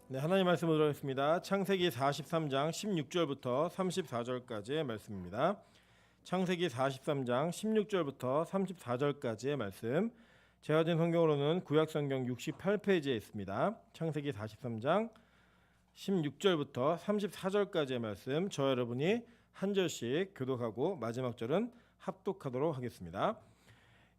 네, 하나님 말씀 보도록 하겠습니다. 창세기 43장 16절부터 34절까지의 말씀입니다. 창세기 43장 16절부터 34절까지의 말씀. 제가 든 성경으로는 구약성경 68페이지에 있습니다. 창세기 43장 16절부터 34절까지의 말씀, 저 여러분이 한 절씩 교독하고 마지막 절은 합독하도록 하겠습니다.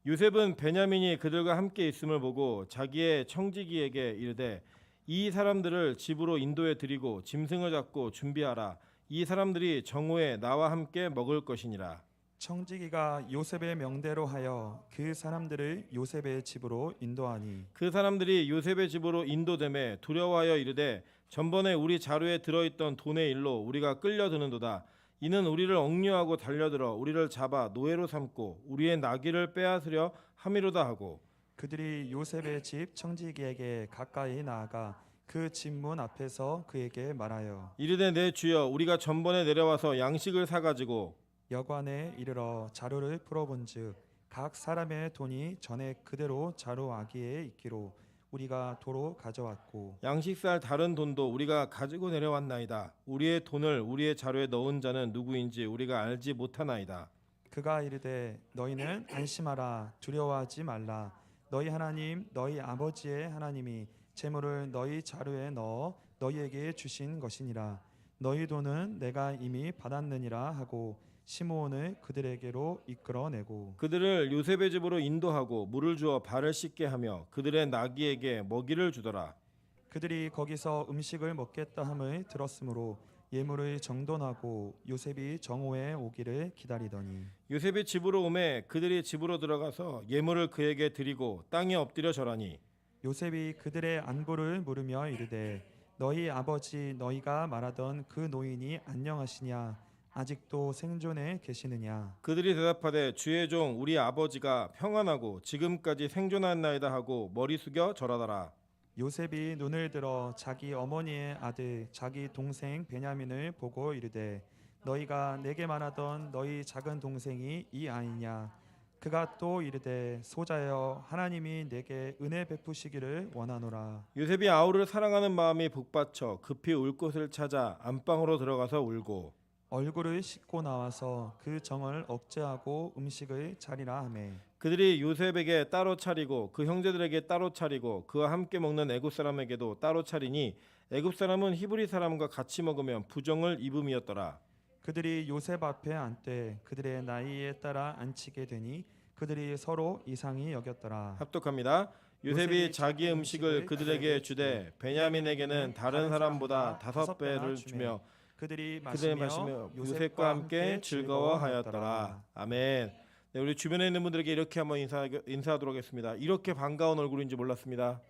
요셉은 베냐민이 그들과 함께 있음을 보고 자기의 청지기에게 이르되 이 사람들을 집으로 인도해 드리고 짐승을 잡고 준비하라. 이 사람들이 정오에 나와 함께 먹을 것이니라. 청지기가 요셉의 명대로 하여 그 사람들을 요셉의 집으로 인도하니 그 사람들이 요셉의 집으로 인도됨에 두려워하여 이르되 전번에 우리 자루에 들어있던 돈의 일로 우리가 끌려드는도다. 이는 우리를 억류하고 달려들어 우리를 잡아 노예로 삼고 우리의 나귀를 빼앗으려 함이로다 하고, 그들이 요셉의 집 청지기에게 가까이 나아가 그 집 문 앞에서 그에게 말하여 이르되 내 주여, 우리가 전번에 내려와서 양식을 사가지고 여관에 이르러 자루를 풀어본즉 각 사람의 돈이 전에 그대로 자루 아기에 있기로 우리가 도로 가져왔고 양식 살 다른 돈도 우리가 가지고 내려왔나이다. 우리의 돈을 우리의 자루에 넣은 자는 누구인지 우리가 알지 못하나이다. 그가 이르되 너희는 안심하라 두려워하지 말라. 너희 하나님 너희 아버지의 하나님이 재물을 너희 자루에 넣어 너희에게 주신 것이니라. 너희 돈은 내가 이미 받았느니라 하고 시므온을 그들에게로 이끌어내고 그들을 요셉의 집으로 인도하고 물을 주어 발을 씻게 하며 그들의 나귀에게 먹이를 주더라. 그들이 거기서 음식을 먹겠다 함을 들었으므로 예물을 정돈하고 요셉이 정오에 오기를 기다리더니 요셉이 집으로 오매 그들이 집으로 들어가서 예물을 그에게 드리고 땅에 엎드려 절하니 요셉이 그들의 안부를 물으며 이르되 너희 아버지 너희가 말하던 그 노인이 안녕하시냐 아직도 생존해 계시느냐. 그들이 대답하되 주의 종 우리 아버지가 평안하고 지금까지 생존하였나이다 하고 머리 숙여 절하더라. 요셉이 눈을 들어 자기 어머니의 아들 자기 동생 베냐민을 보고 이르되 너희가 내게 말하던 너희 작은 동생이 이 아이냐. 그가 또 이르되 소자여 하나님이 내게 은혜 베푸시기를 원하노라. 요셉이 아우를 사랑하는 마음이 북받쳐 급히 울 곳을 찾아 안방으로 들어가서 울고 얼굴을 씻고 나와서 그 정을 억제하고 음식을 차리라 하매 그들이 요셉에게 따로 차리고 그 형제들에게 따로 차리고 그와 함께 먹는 애굽 사람에게도 따로 차리니 애굽 사람은 히브리 사람과 같이 먹으면 부정을 입음이었더라. 그들이 요셉 앞에 앉되 그들의 나이에 따라 앉히게 되니 그들이 서로 이상히 여겼더라. 합독합니다. 요셉이 자기의 음식을 그들에게 주되 베냐민에게는 다른 사람보다 5배를 주며 그들이 마시며 요셉과 함께 즐거워하였더라. 아멘. 네, 우리 주변에 있는 분들에게 이렇게 한번 인사하도록 하겠습니다. 이렇게 반가운 얼굴인지 몰랐습니다.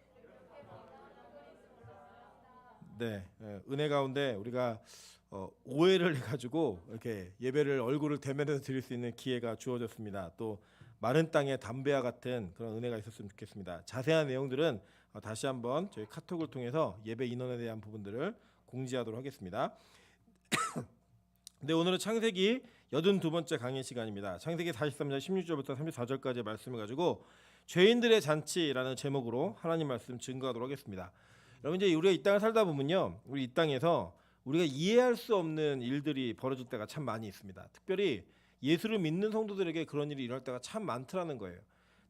네, 은혜 가운데 우리가 오해를 해가지고 이렇게 예배를 얼굴을 대면해서 드릴 수 있는 기회가 주어졌습니다. 또 마른 땅의 담배와 같은 그런 은혜가 있었으면 좋겠습니다. 자세한 내용들은 다시 한번 저희 카톡을 통해서 예배 인원에 대한 부분들을 공지하도록 하겠습니다. 네, 오늘은 창세기 82번째 강의 시간입니다. 창세기 43장 16절부터 34절까지의 말씀을 가지고 죄인들의 잔치라는 제목으로 하나님 말씀 증거하도록 하겠습니다. 여러분, 이제 우리가 이 땅을 살다 보면요, 우리 이 땅에서 우리가 이해할 수 없는 일들이 벌어질 때가 참 많이 있습니다. 특별히 예수를 믿는 성도들에게 그런 일이 일어날 때가 참 많더라는 거예요.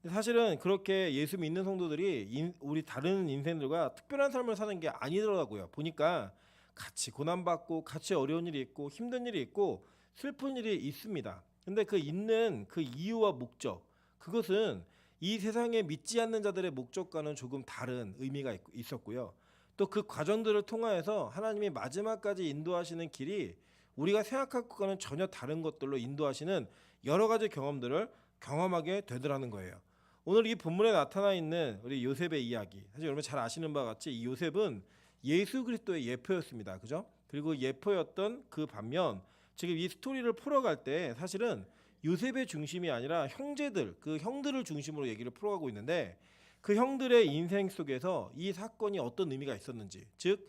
근데 사실은 그렇게 예수 믿는 성도들이 우리 다른 인생들과 특별한 삶을 사는 게 아니더라고요. 보니까 같이 고난받고 같이 어려운 일이 있고 힘든 일이 있고 슬픈 일이 있습니다. 근데 그 있는 그 이유와 목적, 그것은 이 세상에 믿지 않는 자들의 목적과는 조금 다른 의미가 있었고요. 또 그 과정들을 통하여서 하나님이 마지막까지 인도하시는 길이 우리가 생각할 것과는 전혀 다른 것들로 인도하시는 여러 가지 경험들을 경험하게 되더라는 거예요. 오늘 이 본문에 나타나 있는 우리 요셉의 이야기, 사실 여러분 잘 아시는 바와 같이 이 요셉은 예수 그리스도의 예표였습니다. 그죠? 그리고 예표였던 그 반면 지금 이 스토리를 풀어갈 때 사실은 요셉의 중심이 아니라 형제들, 그 형들을 중심으로 얘기를 풀어가고 있는데 그 형들의 인생 속에서 이 사건이 어떤 의미가 있었는지, 즉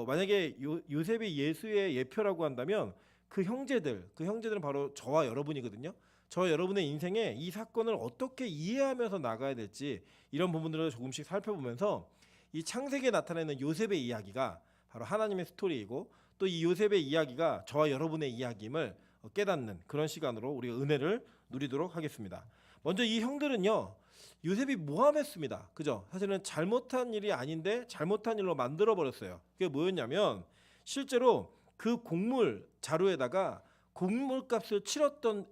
만약에 요셉이 예수의 예표라고 한다면 그 형제들은 바로 저와 여러분이거든요. 저와 여러분의 인생에 이 사건을 어떻게 이해하면서 나가야 될지 이런 부분들을 조금씩 살펴보면서 이 창세기에 나타나는 요셉의 이야기가 바로 하나님의 스토리이고 또 이 요셉의 이야기가 저와 여러분의 이야기임을 깨닫는 그런 시간으로 우리가 은혜를 누리도록 하겠습니다. 먼저 이 형들은요, 요셉이 모함했습니다. 그죠? 사실은 잘못한 일이 아닌데 잘못한 일로 만들어 버렸어요. 그게 뭐였냐면 실제로 그 곡물 자루에다가 곡물값을 치렀던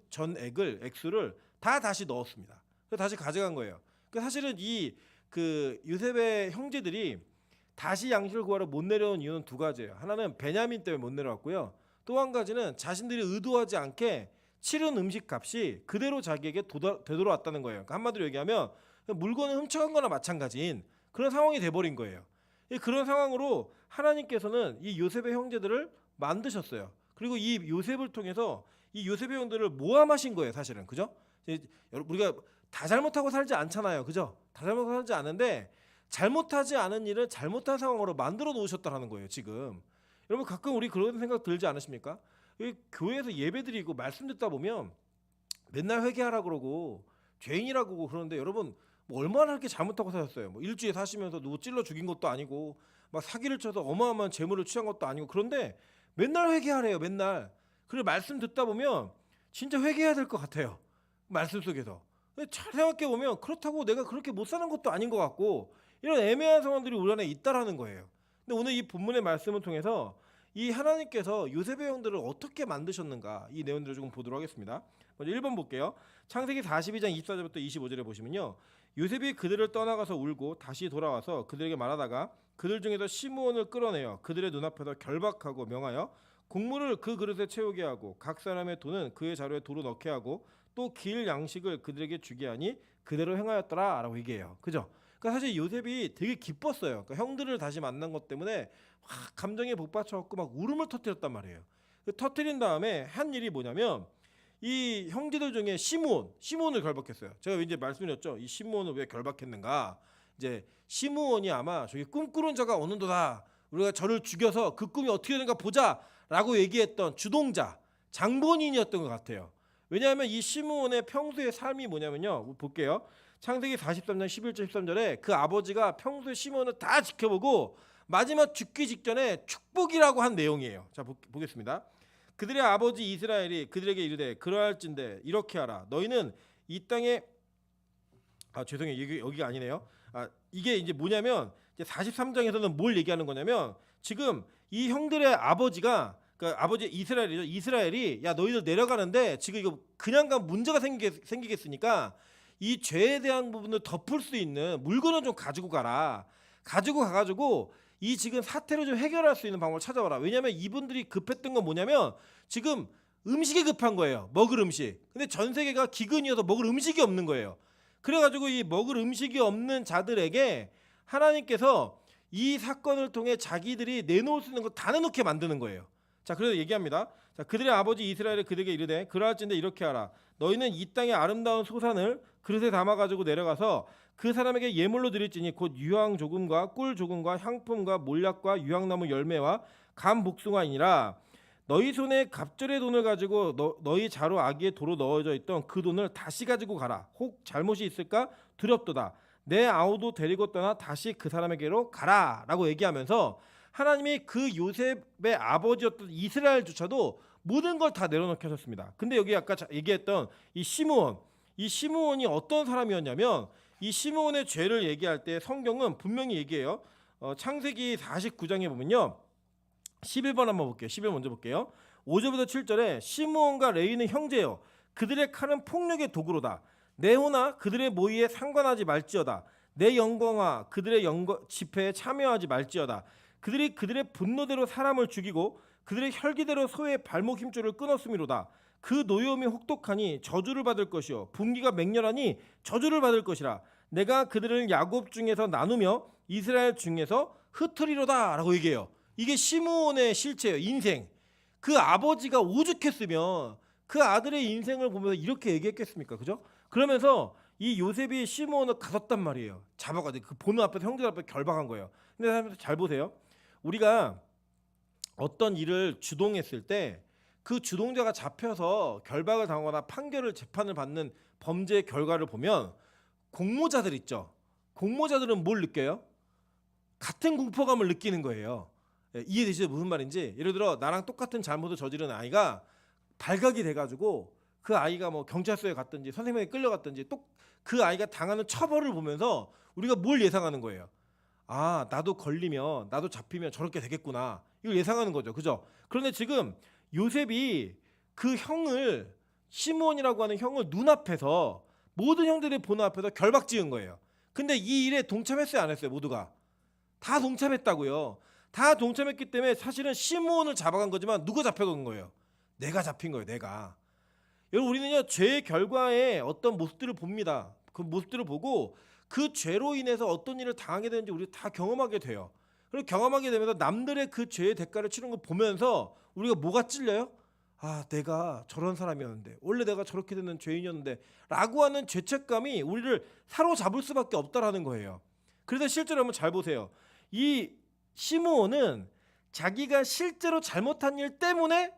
액수를 다 다시 넣었습니다. 그래서 다시 가져간 거예요. 사실은 그 요셉의 형제들이 다시 양식을 구하러 못 내려온 이유는 두 가지예요. 하나는 베냐민 때문에 못 내려왔고요. 또 한 가지는 자신들이 의도하지 않게 치른 음식 값이 그대로 자기에게 되돌아왔다는 거예요. 그러니까 한마디로 얘기하면 물건을 훔쳐간 거나 마찬가지인 그런 상황이 돼버린 거예요. 그런 상황으로 하나님께서는 이 요셉의 형제들을 만드셨어요. 그리고 이 요셉을 통해서 이 요셉의 형들을 모함하신 거예요. 사실은. 그죠? 우리가 다 잘못하고 살지 않잖아요. 그죠? 다 잘못하고 살지 않은데 잘못하지 않은 일을 잘못한 상황으로 만들어 놓으셨다는 거예요. 지금 여러분 가끔 우리 그런 생각 들지 않으십니까? 교회에서 예배드리고 말씀 듣다 보면 맨날 회개하라 그러고 죄인이라고 그러는데 여러분 뭐 얼마나 그렇게 잘못하고 사셨어요? 뭐 일주일 사시면서 누구 찔러 죽인 것도 아니고 막 사기를 쳐서 어마어마한 재물을 취한 것도 아니고 그런데 맨날 회개하래요. 맨날. 그리고 말씀 듣다 보면 진짜 회개해야 될 것 같아요. 말씀 속에서. 잘 생각해 보면 그렇다고 내가 그렇게 못 사는 것도 아닌 것 같고 이런 애매한 상황들이 우리 안에 있다라는 거예요. 근데 오늘 이 본문의 말씀을 통해서 이 하나님께서 요셉의 형들을 어떻게 만드셨는가 이 내용들을 조금 보도록 하겠습니다. 먼저 1번 볼게요. 창세기 42장 24절부터 25절에 보시면요. 요셉이 그들을 떠나가서 울고 다시 돌아와서 그들에게 말하다가 그들 중에서 시므온을 끌어내어 그들의 눈앞에서 결박하고 명하여 곡물을 그 그릇에 채우게 하고 각 사람의 돈은 그의 자루에 도로 넣게 하고 또 길 양식을 그들에게 주게 하니 그대로 행하였더라라고 얘기해요. 그죠? 그러니까 사실 요셉이 되게 기뻤어요. 그러니까 형들을 다시 만난 것 때문에 감정에 복받쳐갖고 막 울음을 터뜨렸단 말이에요. 터뜨린 다음에 한 일이 뭐냐면 이 형제들 중에 시므온을 결박했어요. 제가 이제 말씀드렸죠. 이 시므온을 왜 결박했는가? 이제 시므온이 아마 저기 꿈꾸는 자가 오는도다. 우리가 저를 죽여서 그 꿈이 어떻게 되는가 보자라고 얘기했던 주동자, 장본인이었던 것 같아요. 왜냐하면 이 시므온의 평소의 삶이 뭐냐면요. 볼게요. 창세기 43장 11절 13절에 그 아버지가 평소에 시므온을 다 지켜보고 마지막 죽기 직전에 축복이라고 한 내용이에요. 자 보겠습니다. 그들의 아버지 이스라엘이 그들에게 이르되 그러할진대 이렇게 하라. 너희는 이 땅에 죄송해요. 여기가 아니네요. 이게 이제 뭐냐면 이제 43장에서는 뭘 얘기하는 거냐면 지금 이 형들의 아버지가 그러니까 아버지 이스라엘이죠. 이스라엘이 야 너희들 내려가는데 지금 이거 그냥 가면 문제가 생기겠으니까 이 죄에 대한 부분을 덮을 수 있는 물건을 좀 가지고 가라. 가지고 가가지고 이 지금 사태를 좀 해결할 수 있는 방법을 찾아와라. 왜냐하면 이분들이 급했던 건 뭐냐면 지금 음식이 급한 거예요. 먹을 음식. 근데 전 세계가 기근이어서 먹을 음식이 없는 거예요. 그래가지고 이 먹을 음식이 없는 자들에게 하나님께서 이 사건을 통해 자기들이 내놓을 수 있는 거 다 내놓게 만드는 거예요. 자, 그래서 얘기합니다. 자, 그들의 아버지 이스라엘이 그들에게 이르되 그러할진대 이렇게 하라. 너희는 이 땅의 아름다운 소산을 그릇에 담아가지고 내려가서 그 사람에게 예물로 드릴지니 곧 유황 조금과 꿀 조금과 향품과 몰약과 유황나무 열매와 감 복숭아이니라. 너희 손에 갑절의 돈을 가지고 너희 자루 아기에 도로 넣어져 있던 그 돈을 다시 가지고 가라. 혹 잘못이 있을까 두렵도다. 내 아우도 데리고 떠나 다시 그 사람에게로 가라라고 얘기하면서 하나님이 그 요셉의 아버지였던 이스라엘조차도 모든 걸 다 내려놓게 하셨습니다. 근데 여기 아까 얘기했던 이 시므온이 어떤 사람이었냐면 이 시므온의 죄를 얘기할 때 성경은 분명히 얘기해요. 창세기 49장에 보면요. 11번 한번 볼게요. 11번 먼저 볼게요. 5절부터 7절에 시므온과 레위는 형제요. 그들의 칼은 폭력의 도구로다. 내 호나 그들의 모의에 상관하지 말지어다. 내 영광아 그들의 집회에 참여하지 말지어다. 그들이 그들의 분노대로 사람을 죽이고 그들의 혈기대로 소의 발목 힘줄을 끊었음이로다. 그 노여움이 혹독하니 저주를 받을 것이요 분기가 맹렬하니 저주를 받을 것이라. 내가 그들을 야곱 중에서 나누며 이스라엘 중에서 흩으리로다 라고 얘기해요. 이게 시므온의 실체예요. 인생. 그 아버지가 오죽했으면 그 아들의 인생을 보면서 이렇게 얘기했겠습니까? 그죠? 그러면서 이 요셉이 시므온을 가뒀단 말이에요. 잡아가지고 그 보는 앞에서 형들 앞에 결박한 거예요. 근데 잘 보세요. 우리가 어떤 일을 주동했을 때 그 주동자가 잡혀서 결박을 당하거나 판결을 재판을 받는 범죄의 결과를 보면 공모자들 있죠. 공모자들은 뭘 느껴요? 같은 공포감을 느끼는 거예요. 예, 이해되시죠? 무슨 말인지. 예를 들어 나랑 똑같은 잘못을 저지른 아이가 발각이 돼가지고 그 아이가 뭐 경찰서에 갔든지 선생님에게 끌려갔든지 또 그 아이가 당하는 처벌을 보면서 우리가 뭘 예상하는 거예요? 아, 나도 걸리면, 나도 잡히면 저렇게 되겠구나. 이걸 예상하는 거죠. 그죠? 그런데 지금 요셉이 그 형을, 시므온이라고 하는 형을 눈앞에서, 모든 형들이 보는 앞에서 결박 지은 거예요. 근데 이 일에 동참했어요, 안 했어요? 모두가 다 동참했다고요. 다 동참했기 때문에 사실은 시므온을 잡아간 거지만 누가 잡혀간 거예요? 내가 잡힌 거예요. 내가. 여러분, 우리는요, 죄의 결과에 어떤 모습들을 봅니다. 그 모습들을 보고 그 죄로 인해서 어떤 일을 당하게 되는지 우리 다 경험하게 돼요. 그리고 경험하게 되면서 남들의 그 죄의 대가를 치르는 걸 보면서 우리가 뭐가 찔려요? 아, 내가 저런 사람이었는데, 원래 내가 저렇게 되는 죄인이었는데 라고 하는 죄책감이 우리를 사로잡을 수밖에 없다라는 거예요. 그래서 실제로 한번 잘 보세요. 이 시므온은 자기가 실제로 잘못한 일 때문에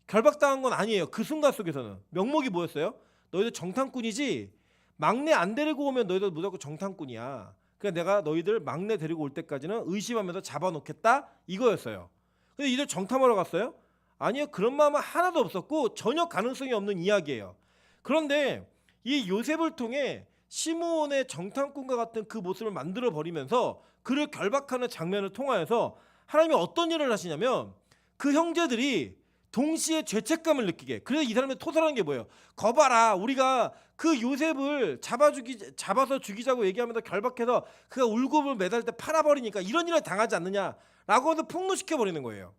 결박당한 건 아니에요. 그 순간 속에서는 명목이 뭐였어요? 너희들 정탐꾼이지? 막내 안 데리고 오면 너희들 무조건 정탐꾼이야. 그러니까 내가 너희들 막내 데리고 올 때까지는 의심하면서 잡아놓겠다, 이거였어요. 근데 이들 정탐하러 갔어요? 아니요. 그런 마음은 하나도 없었고 전혀 가능성이 없는 이야기예요. 그런데 이 요셉을 통해 시므온의 정탐꾼과 같은 그 모습을 만들어 버리면서 그를 결박하는 장면을 통하여서 하나님이 어떤 일을 하시냐면 그 형제들이 동시에 죄책감을 느끼게. 그래서 이 사람이 토설하는 게 뭐예요? 거봐라, 우리가 그 요셉을 잡아서 죽이자고 얘기하면서 결박해서 그가 울고불 매달 때 팔아버리니까 이런 일을 당하지 않느냐라고 해서 폭로시켜 버리는 거예요.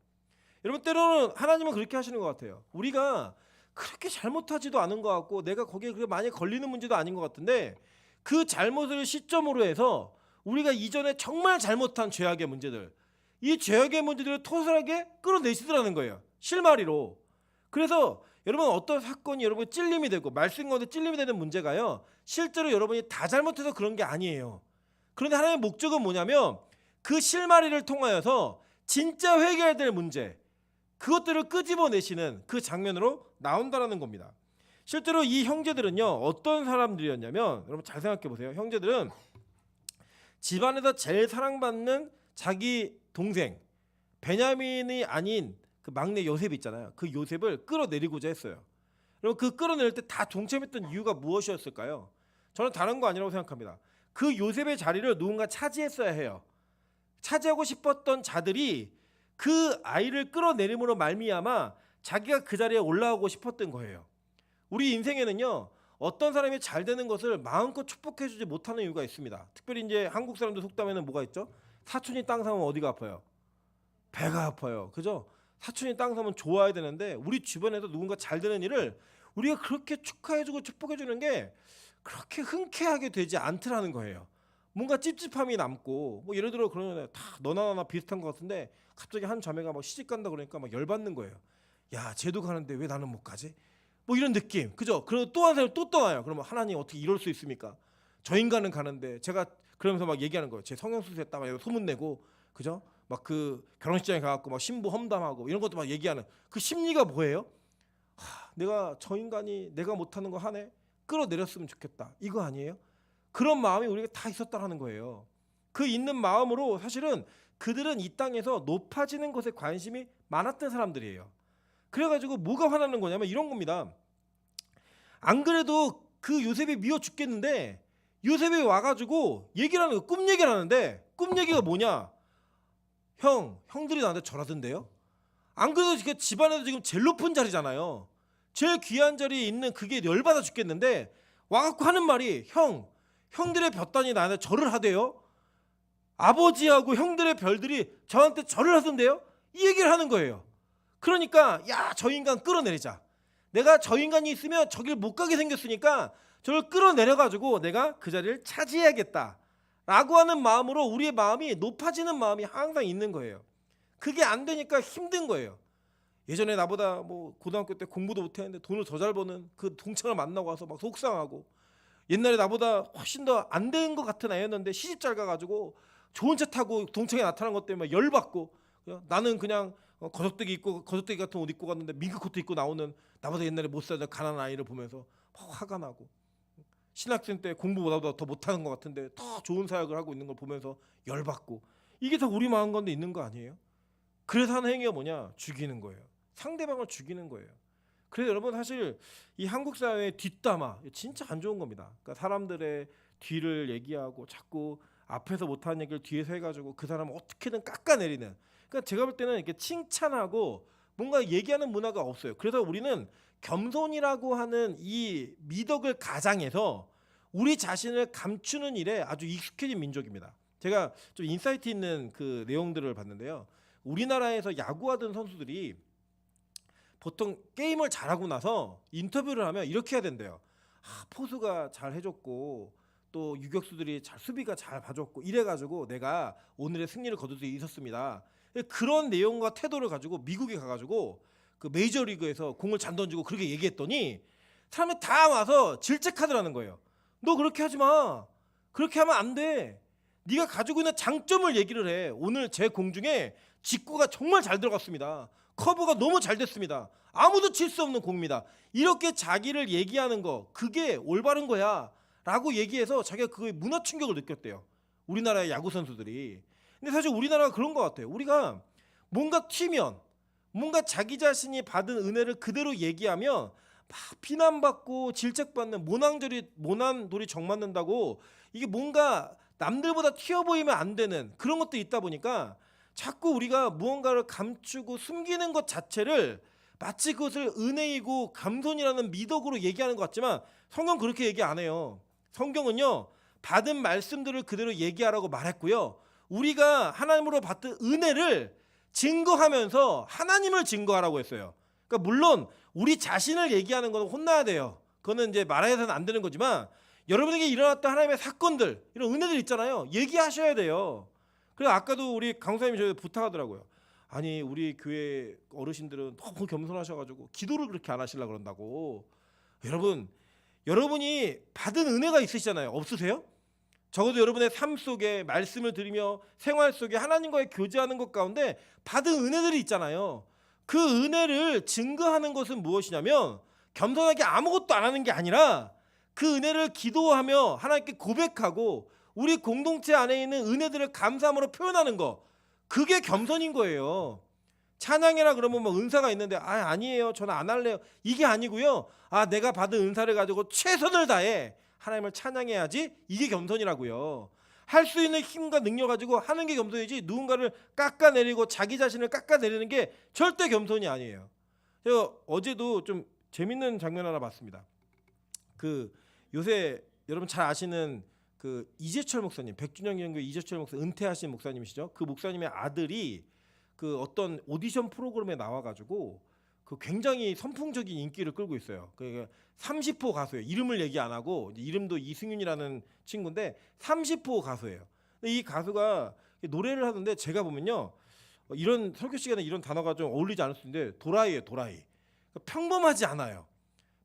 여러분, 때로는 하나님은 그렇게 하시는 것 같아요. 우리가 그렇게 잘못하지도 않은 것 같고 내가 거기에 그렇게 많이 걸리는 문제도 아닌 것 같은데 그 잘못을 시점으로 해서 우리가 이전에 정말 잘못한 죄악의 문제들, 이 죄악의 문제들을 토설하게 끌어내시더라는 거예요. 실마리로. 그래서 여러분, 어떤 사건이 여러분 찔림이 되고 말씀 가운데 찔림이 되는 문제가요, 실제로 여러분이 다 잘못해서 그런 게 아니에요. 그런데 하나님의 목적은 뭐냐면 그 실마리를 통하여서 진짜 회개해야 될 문제, 그것들을 끄집어내시는 그 장면으로 나온다라는 겁니다. 실제로 이 형제들은요, 어떤 사람들이었냐면, 여러분 잘 생각해 보세요. 형제들은 집안에서 제일 사랑받는 자기 동생 베냐민이 아닌 그 막내 요셉 있잖아요. 그 요셉을 끌어내리고자 했어요. 그리고 그 끌어낼 때 다 동참했던 이유가 무엇이었을까요? 저는 다른 거 아니라고 생각합니다. 그 요셉의 자리를 누군가 차지했어야 해요. 차지하고 싶었던 자들이 그 아이를 끌어내림으로 말미암아 자기가 그 자리에 올라가고 싶었던 거예요. 우리 인생에는요, 어떤 사람이 잘 되는 것을 마음껏 축복해주지 못하는 이유가 있습니다. 특별히 이제 한국 사람들 속담에는 뭐가 있죠? 사촌이 땅 사면 어디가 아파요? 배가 아파요. 그죠? 사촌이 땅 사면 좋아야 되는데 우리 주변에서 누군가 잘 되는 일을 우리가 그렇게 축하해주고 축복해주는 게 그렇게 흔쾌하게 되지 않더라는 거예요. 뭔가 찝찝함이 남고, 뭐 예를 들어 그러면 다 너나 나나 비슷한 것 같은데 갑자기 한 자매가 막 시집 간다 그러니까 막 열받는 거예요. 야, 쟤도 가는데 왜 나는 못 가지? 뭐 이런 느낌. 그죠? 그리고 또 한 사람이 또 떠나요. 그러면 하나님 어떻게 이럴 수 있습니까? 저 인간은 가는데, 제가 그러면서 막 얘기하는 거예요. 제 성형수술했다 막 소문내고, 그죠? 막 그 결혼식장에 가갖고 막 신부 험담하고 이런 것도 막 얘기하는 그 심리가 뭐예요? 내가 저 인간이 내가 못하는 거 하네, 끌어내렸으면 좋겠다, 이거 아니에요? 그런 마음이 우리가 다 있었다라는 거예요. 그 있는 마음으로 사실은 그들은 이 땅에서 높아지는 것에 관심이 많았던 사람들이에요. 그래가지고 뭐가 화나는 거냐면 이런 겁니다. 안 그래도 그 요셉이 미워 죽겠는데 요셉이 와가지고 얘기를 하는 거, 꿈 얘기를 하는데, 꿈 얘기가 뭐냐? 형들이 나한테 절하던데요? 안 그래도 지금 집안에서 지금 제일 높은 자리잖아요. 제일 귀한 자리에 있는 그게 열받아 죽겠는데 와갖고 하는 말이, 형들의 볕단이 나한테 절을 하대요. 아버지하고 형들의 별들이 저한테 절을 하던데요? 이 얘기를 하는 거예요. 그러니까 야, 저 인간 끌어내리자. 내가 저 인간이 있으면 저길 못 가게 생겼으니까 저를 끌어내려가지고 내가 그 자리를 차지해야겠다 라고 하는 마음으로 우리의 마음이 높아지는 마음이 항상 있는 거예요. 그게 안 되니까 힘든 거예요. 예전에 나보다 뭐 고등학교 때 공부도 못했는데 돈을 더 잘 버는 그 동창을 만나고 와서 막 속상하고, 옛날에 나보다 훨씬 더 안 된 것 같은 애였는데 시집 잘 가가지고 좋은 차 타고 동창에 나타난 것 때문에 열받고, 나는 그냥 거적대기 같은 옷 입고 갔는데 민크 코트 입고 나오는 나보다 옛날에 못 살던 가난한 아이를 보면서 화가 나고, 신학생 때 공부보다 더 못하는 것 같은데 더 좋은 사역을 하고 있는 걸 보면서 열받고, 이게 다 우리 마음 가운데 있는 거 아니에요? 그래서 하는 행위가 뭐냐? 죽이는 거예요. 상대방을 죽이는 거예요. 그래서 여러분 사실 이 한국 사회의 뒷담화 진짜 안 좋은 겁니다. 그러니까 사람들의 뒤를 얘기하고 자꾸 앞에서 못하는 얘기를 뒤에서 해가지고 그 사람을 어떻게든 깎아내리는. 그러니까 제가 볼 때는 이렇게 칭찬하고 뭔가 얘기하는 문화가 없어요. 그래서 우리는 겸손이라고 하는 이 미덕을 가장해서 우리 자신을 감추는 일에 아주 익숙해진 민족입니다. 제가 좀 인사이트 있는 그 내용들을 봤는데요. 우리나라에서 야구하던 선수들이 보통 게임을 잘하고 나서 인터뷰를 하면 이렇게 해야 된대요. 포수가 잘 해줬고 또 유격수들이 수비가 잘 봐줬고 이래가지고 내가 오늘의 승리를 거둘 수 있었습니다. 그런 내용과 태도를 가지고 미국에 가가지고 그 메이저리그에서 공을 잘 던지고 그렇게 얘기했더니 사람이 다 와서 질책하더라는 거예요. 너 그렇게 하지 마. 그렇게 하면 안 돼. 네가 가지고 있는 장점을 얘기를 해. 오늘 제 공 중에 직구가 정말 잘 들어갔습니다. 커브가 너무 잘 됐습니다. 아무도 칠 수 없는 공입니다. 이렇게 자기를 얘기하는 거 그게 올바른 거야 라고 얘기해서 자기가 그거에 문화 충격을 느꼈대요. 우리나라의 야구 선수들이. 근데 사실 우리나라가 그런 것 같아요. 우리가 뭔가 튀면 뭔가 자기 자신이 받은 은혜를 그대로 얘기하면 막 비난받고 질책받는 모난돌이 정맞는다고 이게 뭔가 남들보다 튀어 보이면 안 되는 그런 것도 있다 보니까 자꾸 우리가 무언가를 감추고 숨기는 것 자체를 마치 그것을 은혜이고 감손이라는 미덕으로 얘기하는 것 같지만 성경 그렇게 얘기 안 해요. 성경은요 받은 말씀들을 그대로 얘기하라고 말했고요. 우리가 하나님으로 받은 은혜를 증거하면서 하나님을 증거하라고 했어요. 그러니까 물론 우리 자신을 얘기하는 건 혼나야 돼요. 그거는 이제 말해서는 안 되는 거지만 여러분에게 일어났던 하나님의 사건들 이런 은혜들 있잖아요. 얘기하셔야 돼요. 그래서 아까도 우리 강사님이 저희 부탁하더라고요. 아니 우리 교회 어르신들은 너무 겸손하셔가지고 기도를 그렇게 안 하시려고 그런다고. 여러분이 받은 은혜가 있으시잖아요. 없으세요? 적어도 여러분의 삶 속에 말씀을 들으며 생활 속에 하나님과의 교제하는 것 가운데 받은 은혜들이 있잖아요. 그 은혜를 증거하는 것은 무엇이냐면 겸손하게 아무것도 안 하는 게 아니라 그 은혜를 기도하며 하나님께 고백하고 우리 공동체 안에 있는 은혜들을 감사함으로 표현하는 거 그게 겸손인 거예요. 찬양이라 그러면 뭐 은사가 있는데 아니에요 저는 안 할래요 이게 아니고요. 내가 받은 은사를 가지고 최선을 다해 하나님을 찬양해야지 이게 겸손이라고요. 할 수 있는 힘과 능력 가지고 하는 게 겸손이지 누군가를 깎아내리고 자기 자신을 깎아내리는 게 절대 겸손이 아니에요. 제가 어제도 좀 재밌는 장면 하나 봤습니다. 그 요새 여러분 잘 아시는 그 이재철 목사님, 백준영 연구 이재철 목사 은퇴하신 목사님이시죠. 그 목사님의 아들이 그 어떤 오디션 프로그램에 나와가지고 그 굉장히 선풍적인 인기를 끌고 있어요. 그 30호 가수예요. 이름을 얘기 안 하고 이름도 이승윤이라는 친구인데 30호 가수예요. 근데 이 가수가 노래를 하는데 제가 보면요 이런 설교 시간에 이런 단어가 좀 어울리지 않을 수 있는데 도라이예요, 도라이. 평범하지 않아요.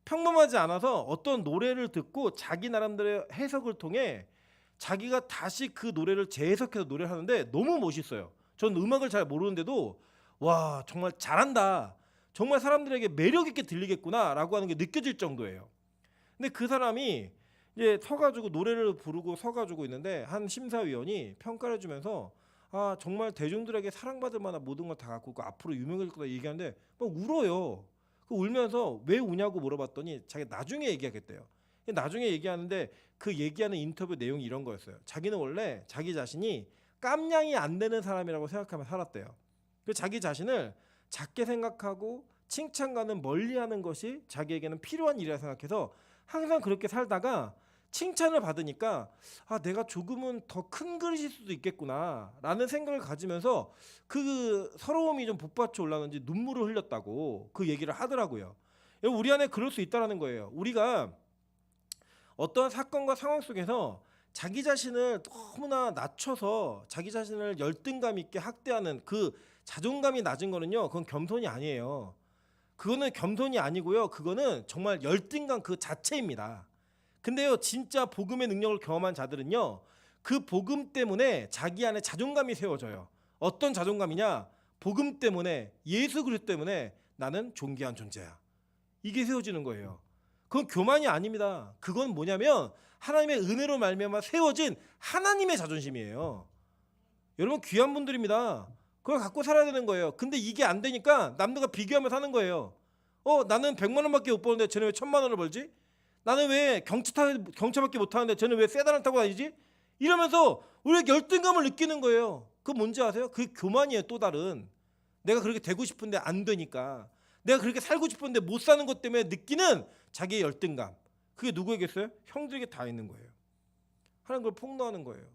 평범하지 않아서 어떤 노래를 듣고 자기 나름대로의 해석을 통해 자기가 다시 그 노래를 재해석해서 노래를 하는데 너무 멋있어요. 전 음악을 잘 모르는데도 와 정말 잘한다. 정말 사람들에게 매력 있게 들리겠구나라고 하는 게 느껴질 정도예요. 근데 그 사람이 이제 서가지고 노래를 부르고 서가지고 있는데 한 심사위원이 평가를 해주면서 정말 대중들에게 사랑받을 만한 모든 걸 다 갖고 있고 앞으로 유명해질 거다 얘기하는데 막 울어요. 울면서 왜 우냐고 물어봤더니 자기가 나중에 얘기하겠대요. 나중에 얘기하는데 그 얘기하는 인터뷰 내용이 이런 거였어요. 자기는 원래 자기 자신이 깜냥이 안 되는 사람이라고 생각하며 살았대요. 그래서 자기 자신을 작게 생각하고 칭찬과는 멀리하는 것이 자기에게는 필요한 일이라 생각해서 항상 그렇게 살다가 칭찬을 받으니까 내가 조금은 더 큰 그릇일 수도 있겠구나 라는 생각을 가지면서 그 서러움이 좀 복받쳐 올라오는지 눈물을 흘렸다고 그 얘기를 하더라고요. 우리 안에 그럴 수 있다는 거예요. 우리가 어떤 사건과 상황 속에서 자기 자신을 너무나 낮춰서 자기 자신을 열등감 있게 학대하는 그 자존감이 낮은 거는요 그건 겸손이 아니에요. 그거는 겸손이 아니고요 그거는 정말 열등감 그 자체입니다. 근데요 진짜 복음의 능력을 경험한 자들은요 그 복음 때문에 자기 안에 자존감이 세워져요. 어떤 자존감이냐? 복음 때문에 예수 그리스도 때문에 나는 존귀한 존재야. 이게 세워지는 거예요. 그건 교만이 아닙니다. 그건 뭐냐면 하나님의 은혜로 말미암아 세워진 하나님의 자존심이에요. 여러분 귀한 분들입니다. 그걸 갖고 살아야 되는 거예요. 근데 이게 안 되니까 남들과 비교하며 사는 거예요. 나는 100만 원밖에 못 버는데 쟤는 왜 1000만 원을 벌지? 나는 왜 경차밖에 못 타는데 쟤는 왜 세단을 타고 다니지? 이러면서 우리가 열등감을 느끼는 거예요. 그거 뭔지 아세요? 그게 교만이에요. 또 다른. 내가 그렇게 되고 싶은데 안 되니까, 내가 그렇게 살고 싶은데 못 사는 것 때문에 느끼는 자기의 열등감. 그게 누구에게있어요? 형들에게 다 있는 거예요. 하나님 그걸 폭로하는 거예요.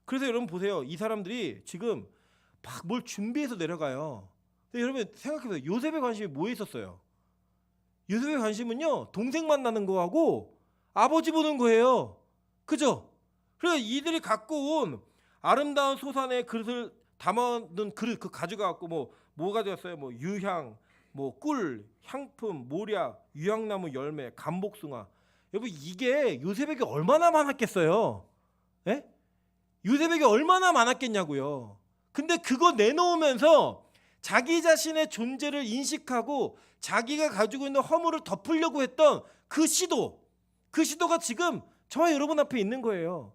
그래서 여러분 보세요. 이 사람들이 지금 막 뭘 준비해서 내려가요. 근데 여러분 생각해보세요. 요셉의 관심이 뭐에 있었어요? 요셉의 관심은요, 동생 만나는 거하고 아버지 보는 거예요. 그죠? 그래서 이들이 갖고 온 아름다운 소산의 그릇을 담아둔 그릇, 그 가져가갖고 뭐 가져갔어요? 뭐 유향, 뭐 꿀, 향품, 모략, 유향나무 열매, 감복숭아. 여러분 이게 요셉에게 얼마나 많았겠어요? 예? 요셉에게 얼마나 많았겠냐고요. 근데 그거 내놓으면서 자기 자신의 존재를 인식하고 자기가 가지고 있는 허물을 덮으려고 했던 그 시도가 지금 저와 여러분 앞에 있는 거예요.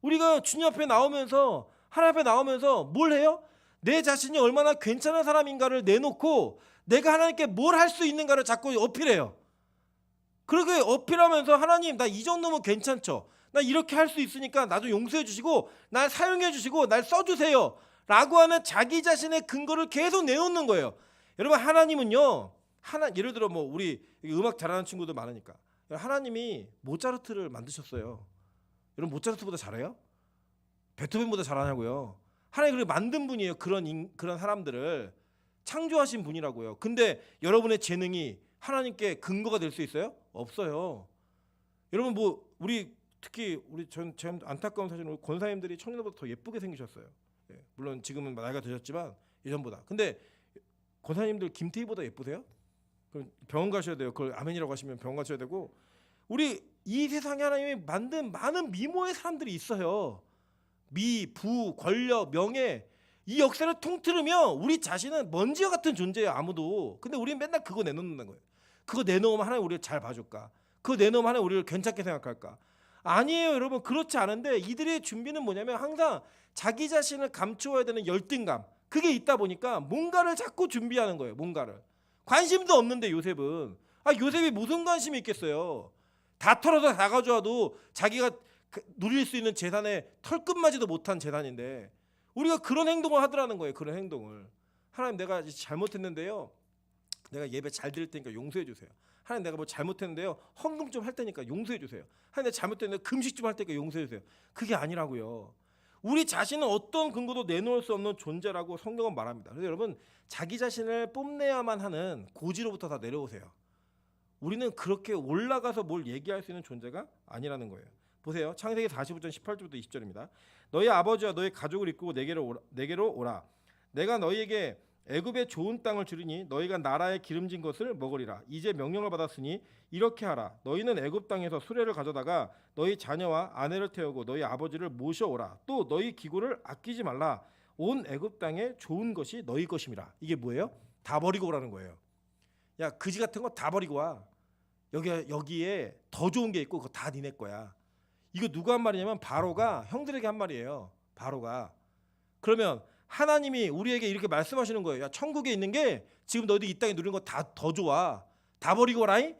우리가 주님 앞에 나오면서, 하나님 앞에 나오면서 뭘 해요? 내 자신이 얼마나 괜찮은 사람인가를 내놓고 내가 하나님께 뭘 할 수 있는가를 자꾸 어필해요. 그렇게 어필하면서 하나님 나 이 정도면 괜찮죠. 나 이렇게 할 수 있으니까 나 좀 용서해 주시고 날 사용해 주시고 날 써주세요 라고 하는 자기 자신의 근거를 계속 내놓는 거예요. 여러분 하나님은요, 예를 들어 뭐 우리 음악 잘하는 친구들 많으니까 하나님이 모차르트를 만드셨어요. 여러분 모차르트보다 잘해요? 베토벤보다 잘하냐고요. 하나님 그렇게 만든 분이에요. 그런 사람들을 창조하신 분이라고요. 근데 여러분의 재능이 하나님께 근거가 될 수 있어요? 없어요. 여러분 뭐 우리 특히 제 안타까운 사실은 권사님들이 청년보다 더 예쁘게 생기셨어요. 예, 물론 지금은 나이가 드셨지만 예전보다. 근데 권사님들 김태희보다 예쁘세요? 그럼 병원 가셔야 돼요. 그걸 아멘이라고 하시면 병원 가셔야 되고. 우리 이 세상에 하나님이 만든 많은 미모의 사람들이 있어요. 미, 부, 권력, 명예. 이 역사를 통틀으면 우리 자신은 먼지와 같은 존재예요. 아무도. 근데 우리는 맨날 그거 내놓는다는 거예요. 그거 내놓으면 하나님 우리를 잘 봐줄까? 그거 내놓으면 하나님 우리를 괜찮게 생각할까? 아니에요, 여러분. 그렇지 않은데 이들의 준비는 뭐냐면 항상 자기 자신을 감추어야 되는 열등감, 그게 있다 보니까 뭔가를 자꾸 준비하는 거예요. 뭔가를. 관심도 없는데 요셉은. 요셉이 무슨 관심이 있겠어요. 다 털어서 다 가져와도 자기가 누릴 수 있는 재산에 털끝마지도 못한 재산인데 우리가 그런 행동을 하더라는 거예요. 그런 행동을. 하나님 내가 잘못했는데요, 내가 예배 잘 드릴 테니까 용서해 주세요. 하나님 내가 뭐 잘못했는데요, 헌금 좀 할 테니까 용서해 주세요. 하나님 내가 잘못했는데 금식 좀 할 테니까 용서해 주세요. 그게 아니라고요. 우리 자신은 어떤 근거도 내놓을 수 없는 존재라고 성경은 말합니다. 그래서 여러분 자기 자신을 뽐내야만 하는 고지로부터 다 내려오세요. 우리는 그렇게 올라가서 뭘 얘기할 수 있는 존재가 아니라는 거예요. 보세요. 창세기 45장 18절부터 20절입니다. 너희 아버지와 너희 가족을 이끌고 내게로 오라. 내가 너희에게 애굽의 좋은 땅을 주리니 너희가 나라의 기름진 것을 먹으리라. 이제 명령을 받았으니 이렇게 하라. 너희는 애굽 땅에서 수레를 가져다가 너희 자녀와 아내를 태우고 너희 아버지를 모셔오라. 또 너희 기구를 아끼지 말라. 온 애굽 땅에 좋은 것이 너희 것임이라. 이게 뭐예요? 다 버리고 오라는 거예요. 야, 그지 같은 거 다 버리고 와. 여기에 더 좋은 게 있고 그거 다 니네 거야. 이거 누가 한 말이냐면 바로가 형들에게 한 말이에요. 바로가. 그러면 하나님이 우리에게 이렇게 말씀하시는 거예요. 야, 천국에 있는 게 지금 너희들 이 땅에 누리는 거 다 더 좋아. 다 버리고 와라잉.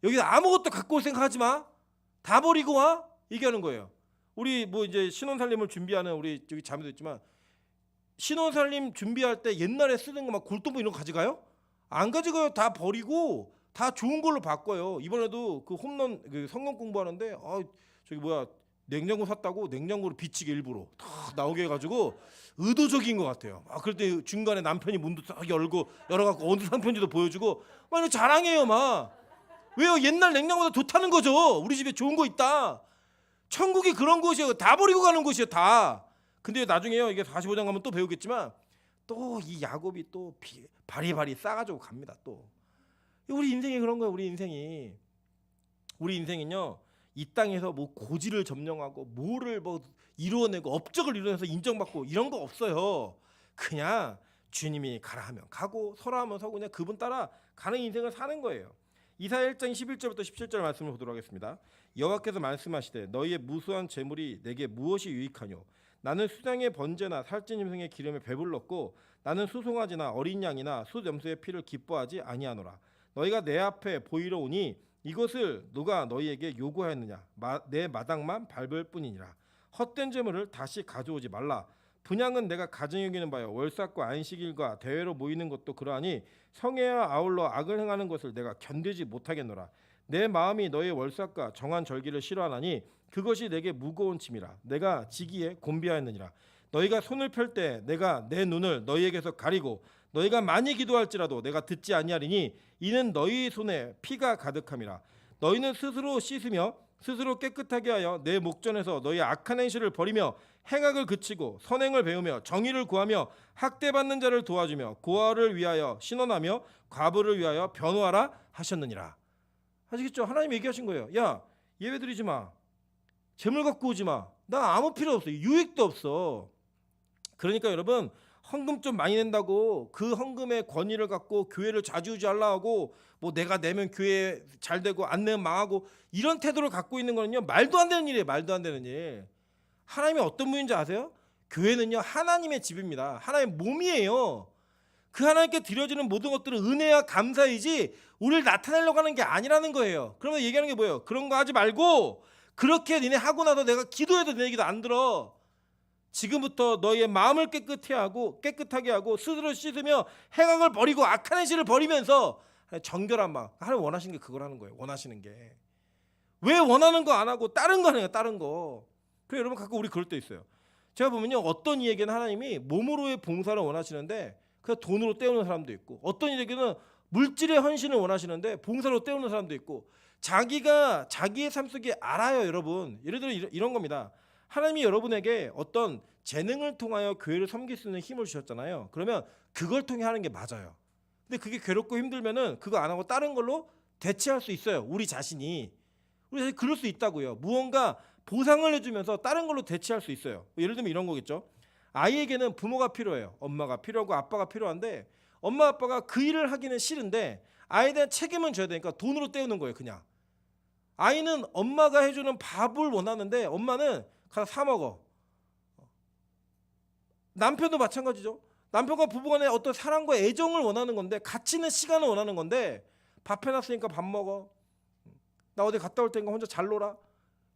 여기서 아무것도 갖고 올 생각하지 마. 다 버리고 와. 얘기하는 거예요. 우리 뭐 이제 신혼살림을 준비하는 우리 여기 자매도 있지만 신혼살림 준비할 때 옛날에 쓰는 거 막 골동품 이런 거 가져가요? 안 가져가요. 다 버리고 다 좋은 걸로 바꿔요. 이번에도 그 홈런 그 성경 공부하는데 저기 뭐야 냉장고 샀다고 냉장고를 비치게 일부러 다 나오게 해가지고 의도적인 것 같아요. 그럴 때 중간에 남편이 문도 딱 열고 열어갖고 어느 상편인지도 보여주고 막 이런 자랑해요. 막 왜요? 옛날 냉장고보다 좋다는 거죠. 우리 집에 좋은 거 있다. 천국이 그런 곳이에요. 다 버리고 가는 곳이에요. 다. 근데 나중에요. 이게 45장 가면 또 배우겠지만 또 이 야곱이 또 바리바리 싸가지고 갑니다. 또 우리 인생이 그런 거예요. 우리 인생은요. 이 땅에서 뭐 고지를 점령하고 뭐를 뭐 이루어내고 업적을 이루어내서 인정받고 이런 거 없어요. 그냥 주님이 가라 하면 가고 서라 하면 서고 그냥 그분 따라 가는 인생을 사는 거예요. 이사야 1장 11절부터 17절 말씀을 보도록 하겠습니다. 여호와께서 말씀하시되 너희의 무수한 재물이 내게 무엇이 유익하뇨? 나는 수장의 번제나 살찐 짐승의 기름에 배불렀고 나는 수송아지나 어린 양이나 숫염소의 피를 기뻐하지 아니하노라. 너희가 내 앞에 보이러 오니 이것을 누가 너희에게 요구하였느냐? 내 마당만 밟을 뿐이니라. 헛된 재물을 다시 가져오지 말라. 분양은 내가 가증히 여기는 바요 월삭과 안식일과 대회로 모이는 것도 그러하니 성회와 아울러 악을 행하는 것을 내가 견디지 못하겠노라. 내 마음이 너의 월삭과 정한 절기를 싫어하나니 그것이 내게 무거운 짐이라. 내가 지기에 곤비하였느니라. 너희가 손을 펼 때 내가 내 눈을 너희에게서 가리고 너희가 많이 기도할지라도 내가 듣지 아니하리니 이는 너희 손에 피가 가득함이라. 너희는 스스로 씻으며 스스로 깨끗하게 하여 내 목전에서 너희 악한 행실을 버리며 행악을 그치고 선행을 배우며 정의를 구하며 학대받는 자를 도와주며 고아를 위하여 신원하며 과부를 위하여 변호하라 하셨느니라. 아시겠죠? 하나님 얘기하신 거예요. 야, 예배 드리지 마. 재물 갖고 오지 마. 나 아무 필요 없어. 유익도 없어. 그러니까 여러분, 헌금 좀 많이 낸다고 그 헌금의 권위를 갖고 교회를 좌지우지하려 하고 뭐 내가 내면 교회 잘 되고 안 내면 망하고 이런 태도를 갖고 있는 거는요, 말도 안 되는 일이에요. 말도 안 되는 일. 하나님이 어떤 분인지 아세요? 교회는요, 하나님의 집입니다. 하나님의 몸이에요. 그 하나님께 드려지는 모든 것들은 은혜와 감사이지 우리를 나타내려고 하는 게 아니라는 거예요. 그러면 얘기하는 게 뭐예요? 그런 거 하지 말고 그렇게 니네 하고 나서 내가 기도해도 내 얘기도 안 들어. 지금부터 너희의 마음을 깨끗하게 하고 스스로 씻으며 행악을 버리고 악한 행실을 버리면서 정결한 마음. 하나님 원하시는 게 그걸 하는 거예요. 원하시는 게. 왜 원하는 거 안 하고 다른 거 하는 거예요. 다른 거. 그래서 여러분 가끔 우리 그럴 때 있어요. 제가 보면요, 어떤 이에게는 하나님이 몸으로의 봉사를 원하시는데 그 돈으로 때우는 사람도 있고, 어떤 이에게는 물질의 헌신을 원하시는데 봉사로 때우는 사람도 있고, 자기가 자기의 삶 속에 알아요. 여러분, 예를 들어 이런 겁니다. 하나님이 여러분에게 어떤 재능을 통하여 교회를 섬길 수 있는 힘을 주셨잖아요. 그러면 그걸 통해 하는 게 맞아요. 근데 그게 괴롭고 힘들면은 그거 안 하고 다른 걸로 대체할 수 있어요. 우리 자신이 그럴 수 있다고요. 무언가 보상을 해주면서 다른 걸로 대체할 수 있어요. 예를 들면 이런 거겠죠. 아이에게는 부모가 필요해요. 엄마가 필요하고 아빠가 필요한데 엄마 아빠가 그 일을 하기는 싫은데 아이에 대한 책임은 져야 되니까 돈으로 때우는 거예요. 그냥 아이는 엄마가 해주는 밥을 원하는데 엄마는 가서 사 먹어. 남편도 마찬가지죠. 남편과 부부간에 어떤 사랑과 애정을 원하는 건데, 같이 있는 시간을 원하는 건데, 밥 해놨으니까 밥 먹어. 나 어디 갔다 올 테니까 혼자 잘 놀아.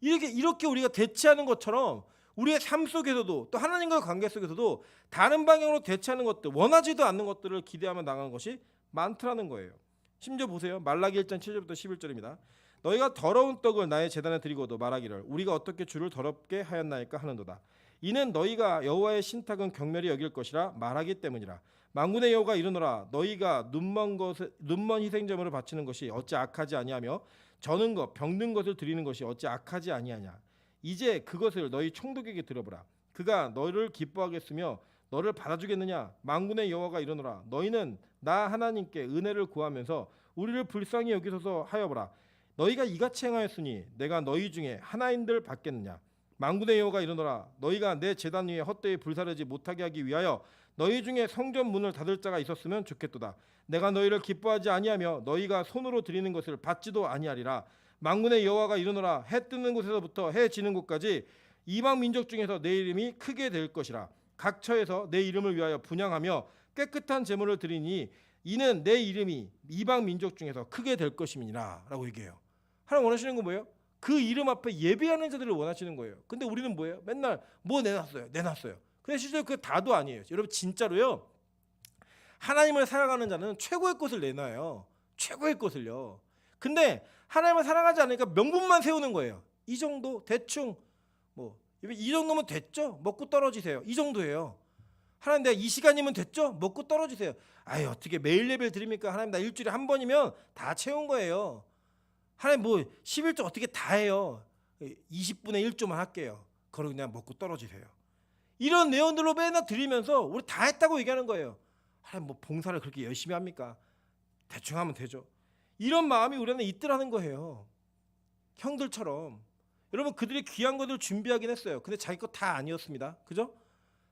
이렇게 우리가 대체하는 것처럼 우리의 삶 속에서도 또 하나님과의 관계 속에서도 다른 방향으로 대체하는 것들, 원하지도 않는 것들을 기대하며 나가는 것이 많더라는 거예요. 심지어 보세요. 말라기 1장 7절부터 11절입니다. 너희가 더러운 떡을 나의 제단에 드리고도 말하기를 우리가 어떻게 주를 더럽게 하였나이까 하는도다. 이는 너희가 여호와의 신탁은 경멸히 여길 것이라 말하기 때문이라. 만군의 여호와가 이르노라. 너희가 눈먼 희생제물을 바치는 것이 어찌 악하지 아니하며 저는 것 병든 것을 드리는 것이 어찌 악하지 아니하냐. 이제 그것을 너희 총독에게 들어보라. 그가 너를 기뻐하겠으며 너를 받아주겠느냐. 만군의 여호와가 이르노라. 너희는 나 하나님께 은혜를 구하면서 우리를 불쌍히 여기소서 하여보라. 너희가 이같이 행하였으니 내가 너희 중에 하나인들 받겠느냐. 만군의 여호와가 이르노라. 너희가 내 제단 위에 헛되이 불사르지 못하게 하기 위하여 너희 중에 성전 문을 닫을 자가 있었으면 좋겠도다. 내가 너희를 기뻐하지 아니하며 너희가 손으로 드리는 것을 받지도 아니하리라. 만군의 여호와가 이르노라. 해 뜨는 곳에서부터 해 지는 곳까지 이방 민족 중에서 내 이름이 크게 될 것이라. 각 처에서 내 이름을 위하여 분향하며 깨끗한 제물을 드리니 이는 내 이름이 이방 민족 중에서 크게 될 것임이니라 라고 얘기해요. 하나님 원하시는 건 뭐예요? 그 이름 앞에 예배하는 자들을 원하시는 거예요. 근데 우리는 뭐예요? 맨날 뭐 내놨어요. 근데 실제로 그게 다도 아니에요. 여러분 진짜로요. 하나님을 사랑하는 자는 최고의 것을 내놔요. 최고의 것을요. 근데 하나님을 사랑하지 않으니까 명분만 세우는 거예요. 이 정도 대충 뭐 이 정도면 됐죠? 먹고 떨어지세요. 이 정도예요. 하나님 내가 이 시간이면 됐죠? 먹고 떨어지세요. 아유 어떻게 매일 예배를 드립니까? 하나님 나 일주일에 한 번이면 다 채운 거예요. 하나님 뭐 11조 어떻게 다 해요. 20분의 1조만 할게요. 그러고 그냥 먹고 떨어지세요. 이런 내용들로 맨날 드리면서 우리 다 했다고 얘기하는 거예요. 하나님 뭐 봉사를 그렇게 열심히 합니까? 대충 하면 되죠. 이런 마음이 우리는 있더라는 거예요. 형들처럼. 여러분 그들이 귀한 것을 준비하긴 했어요. 근데 자기 거 다 아니었습니다. 그죠?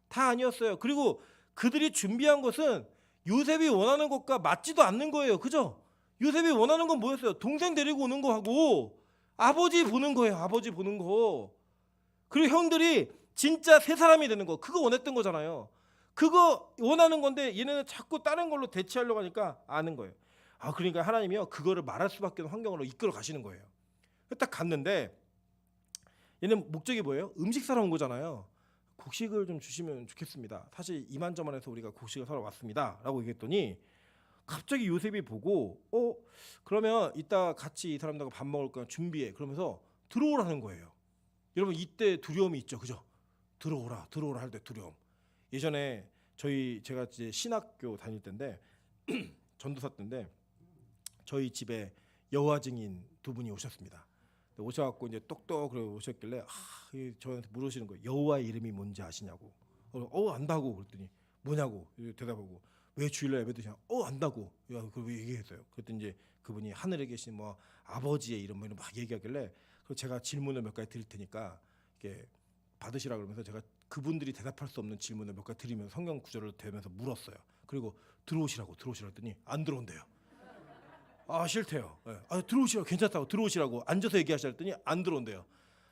다 아니었어요. 그리고 그들이 준비한 것은 요셉이 원하는 것과 맞지도 않는 거예요. 그죠? 요셉이 원하는 건 뭐였어요? 동생 데리고 오는 거하고 아버지 보는 거예요. 아버지 보는 거. 그리고 형들이 진짜 새 사람이 되는 거, 그거 원했던 거잖아요. 그거 원하는 건데 얘네는 자꾸 다른 걸로 대체하려고 하니까 아는 거예요. 그러니까 하나님이요, 그거를 말할 수밖에 없는 환경으로 이끌어 가시는 거예요. 딱 갔는데 얘는 목적이 뭐예요? 음식 사러 온 거잖아요. 곡식을 좀 주시면 좋겠습니다. 사실 이만저만해서 우리가 곡식을 사러 왔습니다라고 얘기했더니 갑자기 요셉이 보고 그러면 이따 같이 이 사람들과 밥 먹을 거야, 준비해, 그러면서 들어오라는 거예요. 여러분, 이때 두려움이 있죠, 그죠? 들어오라 할 때 두려움. 예전에 제가 이제 신학교 다닐 때인데 전도사 때인데 저희 집에 여호와 증인 두 분이 오셨습니다. 오셔갖고 이제 똑똑 오셨길래 저한테 물으시는 거예요. 여호와의 이름이 뭔지 아시냐고. 안다고. 그랬더니 뭐냐고 대답하고, 왜 주일날 예배 드시냐? 안다고. 그걸 왜 얘기했어요? 그랬더니 이제 그분이 하늘에 계신 뭐 아버지의 이름 뭐 이런 막 얘기하길래, 그래서 제가 질문을 몇 가지 드릴 테니까 이렇게 받으시라 그러면서 제가 그분들이 대답할 수 없는 질문을 몇 가지 드리면서 성경 구절을 대면서 물었어요. 그리고 들어오시라고 했더니 안 들어온대요. 싫대요. 들어오시라고, 괜찮다고, 들어오시라고 앉아서 얘기하시라 했더니 안 들어온대요.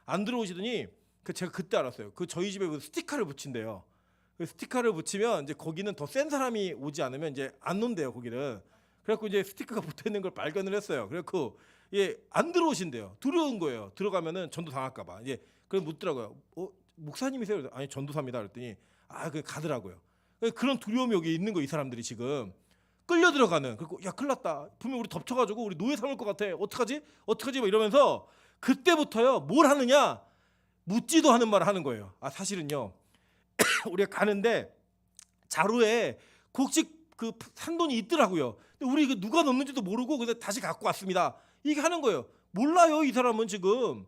안 들어오시더니 제가 그때 알았어요. 저희 집에 스티커를 붙인대요. 스티커를 붙이면 이제 거기는 더 센 사람이 오지 않으면 이제 안 논대요, 거기는. 그래갖고 이제 스티커가 붙어 있는 걸 발견을 했어요. 그래갖고 안 들어오신대요. 들어온 거예요. 들어가면은 전도 당할까봐. 그래 묻더라고요. 목사님이세요? 아니, 전도사입니다. 그랬더니 그 가더라고요. 그런 두려움이 여기 있는 거, 이 사람들이 지금 끌려 들어가는. 그리고 큰일 났다. 분명 우리 덮쳐가지고 우리 노예 삼을 것 같아. 어떡하지? 막 이러면서 그때부터요, 뭘 하느냐? 묻지도 않은 말을 하는 거예요. 사실은요, 우리가 가는데 자루에 곡식 그 산돈이 있더라고요. 근데 우리 이거 누가 넣는지도 모르고 그래서 다시 갖고 왔습니다. 이게 하는 거예요. 몰라요, 이 사람은 지금.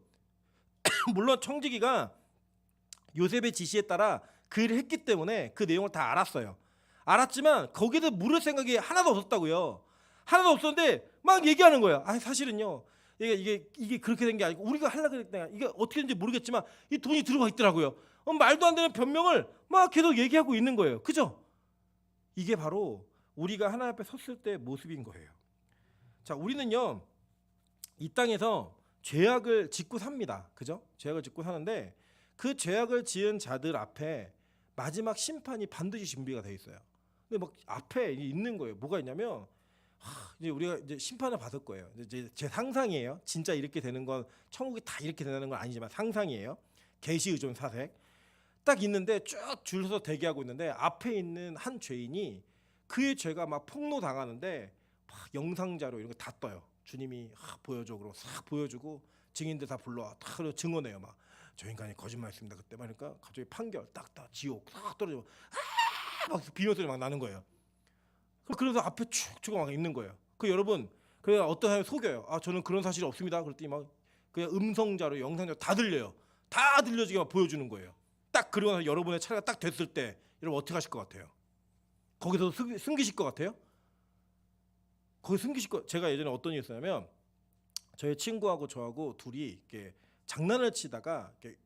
물론 청지기가 요셉의 지시에 따라 그 일을 했기 때문에 그 내용을 다 알았어요. 알았지만 거기에 물을 생각이 하나도 없었다고요. 하나도 없었는데 막 얘기하는 거예요. 사실은요, 이게 그렇게 된 게 아니고 우리가 하려고 했다. 이게 어떻게 된지 모르겠지만 이 돈이 들어가 있더라고요. 말도 안 되는 변명을 막 계속 얘기하고 있는 거예요. 그죠? 이게 바로 우리가 하나님 앞에 섰을 때 모습인 거예요. 자, 우리는요, 이 땅에서 죄악을 짓고 삽니다. 그죠? 죄악을 짓고 사는데 그 죄악을 지은 자들 앞에 마지막 심판이 반드시 준비가 돼 있어요. 근데 막 앞에 있는 거예요. 뭐가 있냐면 이제 우리가 이제 심판을 받을 거예요. 이제 제 상상이에요. 진짜 이렇게 되는 건, 천국이 다 이렇게 되는 건 아니지만 상상이에요. 계시 의존 사색 딱 있는데 쭉 줄 서서 대기하고 있는데 앞에 있는 한 죄인이 그의 죄가 막 폭로 당하는데 막 영상 자료 이런 거 다 떠요. 주님이 보여줘, 그러고 싹 보여주고 증인들 다 불러와 다 증언해요. 막 저 인간이 거짓말했습니다 그때. 그러니까 갑자기 판결 딱딱 지옥 딱 떨어지고 막 비명 소리 막 나는 거예요. 그래서 앞에 축축 막 있는 거예요. 여러분, 그래야 어떤 사람이 속여요. 저는 그런 사실이 없습니다. 그랬더니 막 그냥 음성 자료, 영상 자료 다 들려요. 다 들려지게 막 보여주는 거예요. 딱 그러고 나서 여러분의 차례가 딱 됐을 때 여러분 어떻게 하실 것 같아요? 거기서 숨기실 것 같아요? 거기 숨기실 거. 제가 예전에 어떤 일이 있었냐면, 저희 친구하고 저하고 둘이 이렇게 장난을 치다가 이렇게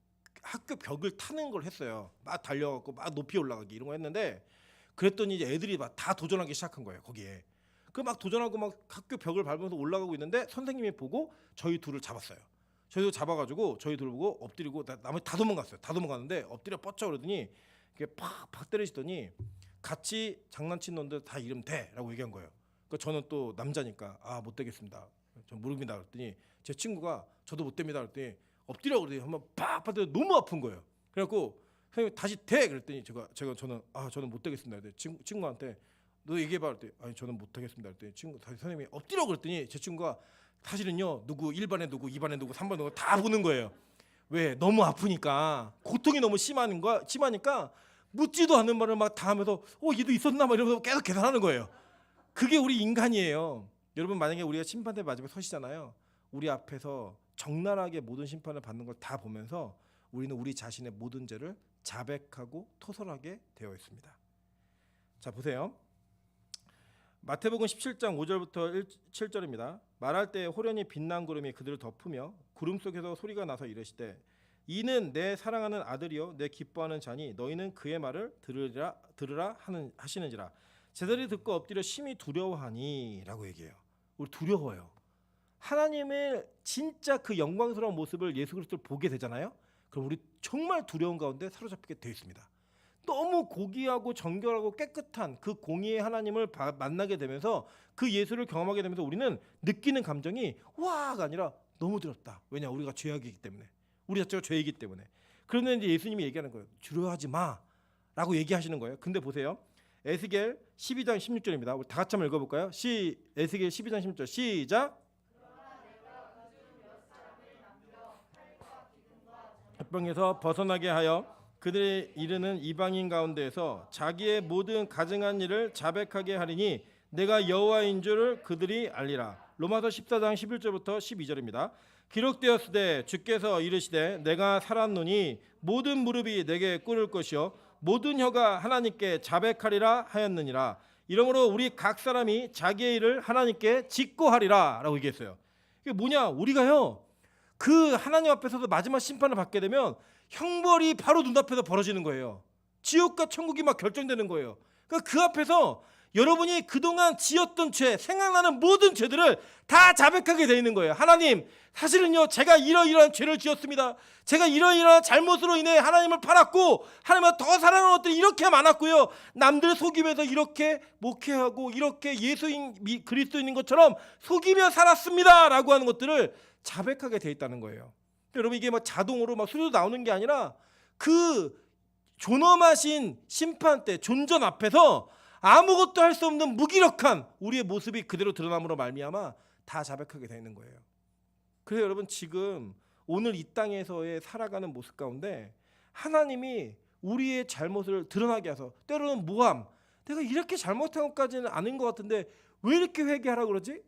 학교 벽을 타는 걸 했어요. 막 달려갖고 막 높이 올라가기 이런 거 했는데, 그랬더니 이제 애들이 막 다 도전하기 시작한 거예요. 거기에 막 도전하고 막 학교 벽을 밟으면서 올라가고 있는데 선생님이 보고 저희 둘을 잡았어요. 저희도 잡아가지고 저희 둘 보고 엎드리고, 나머지 다 도망갔어요. 다 도망갔는데 엎드려 뻗쳐 그러더니 이렇게 팍 때리시더니 같이 장난친 놈들 다 이름 대라고 얘기한 거예요. 그러니까 저는 또 남자니까 못 되겠습니다, 전 모릅니다 그랬더니 제 친구가 저도 못 됩니다 그랬더니 엎드려 그러더니 한번 팍 때려. 너무 아픈 거예요. 그래갖고 선생님 다시 대 그랬더니 저는 못 되겠습니다 그랬더니 친구한테 너 얘기해봐 그랬더니 저는 못 하겠습니다 그랬더니 다시 선생님이 엎드려 그랬더니 제 친구가 사실은요, 누구 1반에 누구 2반에 누구 3반에 누구 다 보는 거예요. 왜? 너무 아프니까, 고통이 너무 심하니까 묻지도 않는 말을 막 다 하면서 얘도 있었나 막 이러면서 계속 계산하는 거예요. 그게 우리 인간이에요. 여러분, 만약에 우리가 심판대 마지막에 서시잖아요. 우리 앞에서 적나라하게 모든 심판을 받는 걸 다 보면서 우리는 우리 자신의 모든 죄를 자백하고 토설하게 되어 있습니다. 자, 보세요. 마태복음 17장 5절부터 7절입니다. 말할 때 호련히 빛난 구름이 그들을 덮으며 구름 속에서 소리가 나서 이르시되 이는 내 사랑하는 아들이요 내 기뻐하는 자니 너희는 그의 말을 들으라 하시는지라. 제자들이 듣고 엎드려 심히 두려워하니 라고 얘기해요. 우리 두려워요. 하나님의 진짜 그 영광스러운 모습을 예수 그리스도를 보게 되잖아요. 그럼 우리 정말 두려운 가운데 사로잡히게 되어 있습니다. 너무 고귀하고 정결하고 깨끗한 그 공의의 하나님을 만나게 되면서 그 예수를 경험하게 되면서 우리는 느끼는 감정이 와가 아니라 너무 두렵다. 왜냐? 우리가 죄악이기 때문에. 우리 자체가 죄이기 때문에. 그런데 이제 예수님이 얘기하는 거예요. 두려워하지 마 라고 얘기하시는 거예요. 근데 보세요. 에스겔 12장 16절입니다. 우리 다 같이 한번 읽어볼까요? 에스겔 12장 16절 시작. 협병에서 벗어나게 하여 그들의 이르는 이방인 가운데에서 자기의 모든 가증한 일을 자백하게 하리니 내가 여호와인 줄을 그들이 알리라. 로마서 14장 11절부터 12절입니다. 기록되었으되 주께서 이르시되 내가 살았노니 모든 무릎이 내게 꿇을 것이요 모든 혀가 하나님께 자백하리라 하였느니라. 이러므로 우리 각 사람이 자기의 일을 하나님께 직고하리라 라고 얘기했어요. 이게 뭐냐? 우리가요 그 하나님 앞에서도 마지막 심판을 받게 되면 형벌이 바로 눈앞에서 벌어지는 거예요. 지옥과 천국이 막 결정되는 거예요. 그러니까 그 앞에서 여러분이 그동안 지었던 죄, 생각나는 모든 죄들을 다 자백하게 되어 있는 거예요. 하나님, 사실은요 제가 이러이러한 죄를 지었습니다. 제가 이러이러한 잘못으로 인해 하나님을 팔았고 하나님을 더 사랑하는 것들이 이렇게 많았고요. 남들 속이면서 이렇게 목회하고 이렇게 예수인 그리스도인인 것처럼 속이며 살았습니다 라고 하는 것들을 자백하게 되어 있다는 거예요. 여러분 이게 막 자동으로 막 수도 나오는 게 아니라 그 존엄하신 심판 때 존전 앞에서 아무것도 할 수 없는 무기력한 우리의 모습이 그대로 드러남으로 말미암아 다 자백하게 되는 거예요. 그래서 여러분 지금 오늘 이 땅에서의 살아가는 모습 가운데 하나님이 우리의 잘못을 드러나게 해서 때로는 모함, 내가 이렇게 잘못한 것까지는 아닌 것 같은데 왜 이렇게 회개하라고 그러지?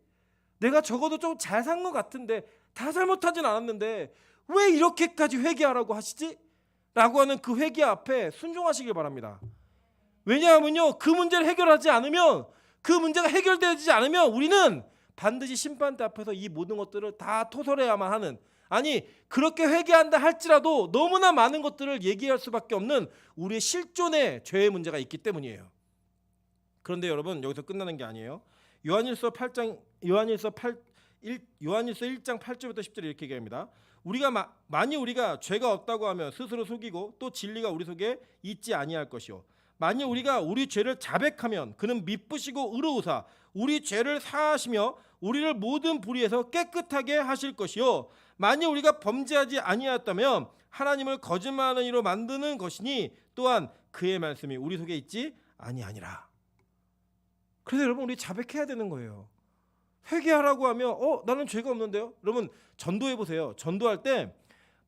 내가 적어도 좀 잘 산 것 같은데 다 잘못하진 않았는데 왜 이렇게까지 회개하라고 하시지? 라고 하는 그 회개 앞에 순종하시길 바랍니다. 왜냐하면요 그 문제를 해결하지 않으면 그 문제가 해결되지 않으면 우리는 반드시 심판대 앞에서 이 모든 것들을 다 토설해야만 하는, 아니 그렇게 회개한다 할지라도 너무나 많은 것들을 얘기할 수밖에 없는 우리의 실존의 죄의 문제가 있기 때문이에요. 그런데 여러분 여기서 끝나는 게 아니에요. 요한일서 1장 8절부터 10절에 이렇게 얘기합니다. 만일 우리가 죄가 없다고 하면 스스로 속이고 또 진리가 우리 속에 있지 아니할 것이요 만일 우리가 우리 죄를 자백하면 그는 미쁘시고 의로우사 우리 죄를 사하시며 우리를 모든 불의에서 깨끗하게 하실 것이요 만일 우리가 범죄하지 아니하였다면 하나님을 거짓말하는 이로 만드는 것이니 또한 그의 말씀이 우리 속에 있지 아니하니라. 그래서 여러분 우리 자백해야 되는 거예요. 회개하라고 하면 나는 죄가 없는데요. 여러분 전도해 보세요. 전도할 때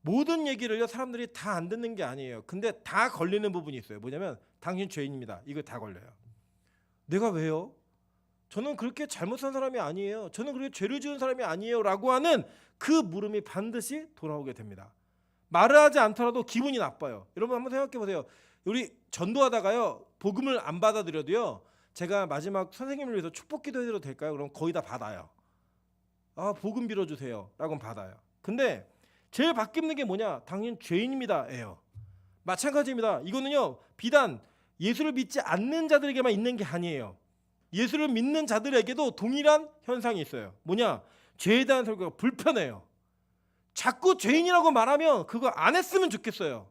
모든 얘기를요 사람들이 다 안 듣는 게 아니에요. 근데 다 걸리는 부분이 있어요. 뭐냐면 당신 죄인입니다. 이거 다 걸려요. 내가 왜요? 저는 그렇게 잘못한 사람이 아니에요. 저는 그렇게 죄를 지은 사람이 아니에요 라고 하는 그 물음이 반드시 돌아오게 됩니다. 말을 하지 않더라도 기분이 나빠요. 여러분 한번 생각해 보세요. 우리 전도하다가요 복음을 안 받아들여도요 제가 마지막 선생님을 위해서 축복 기도해드려도 될까요? 그럼 거의 다 받아요. 복음 빌어주세요 라고는 받아요. 근데 제일 바뀌는 게 뭐냐? 당신 죄인입니다 예요. 마찬가지입니다. 이거는요 비단 예수를 믿지 않는 자들에게만 있는 게 아니에요. 예수를 믿는 자들에게도 동일한 현상이 있어요. 뭐냐? 죄에 대한 설교가 불편해요. 자꾸 죄인이라고 말하면 그거 안 했으면 좋겠어요.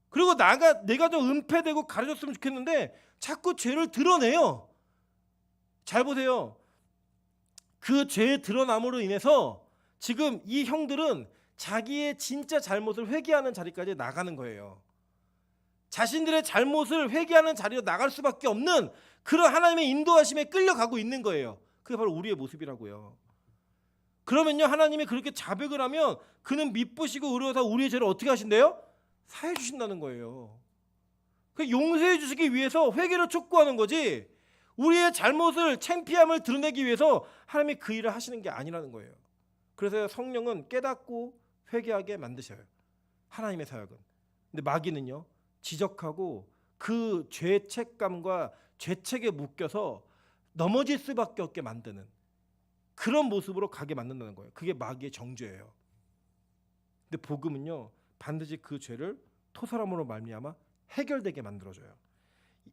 그리고 내가 좀 은폐되고 가려졌으면 좋겠는데 자꾸 죄를 드러내요. 잘 보세요. 그 죄의 드러남으로 인해서 지금 이 형들은 자기의 진짜 잘못을 회개하는 자리까지 나가는 거예요. 자신들의 잘못을 회개하는 자리로 나갈 수밖에 없는 그런 하나님의 인도하심에 끌려가고 있는 거예요. 그게 바로 우리의 모습이라고요. 그러면요 하나님이 그렇게 자백을 하면 그는 미쁘시고 의로워서 우리의 죄를 어떻게 하신대요? 사해 주신다는 거예요. 용서해 주시기 위해서 회개를 촉구하는 거지 우리의 잘못을 창피함을 드러내기 위해서 하나님이 그 일을 하시는 게 아니라는 거예요. 그래서 성령은 깨닫고 회개하게 만드셔요. 하나님의 사역은. 근데 마귀는요 지적하고 그 죄책감과 죄책에 묶여서 넘어질 수밖에 없게 만드는 그런 모습으로 가게 만든다는 거예요. 그게 마귀의 정죄예요. 근데 복음은요 반드시 그 죄를 토설함으로 말미암아 해결되게 만들어줘요.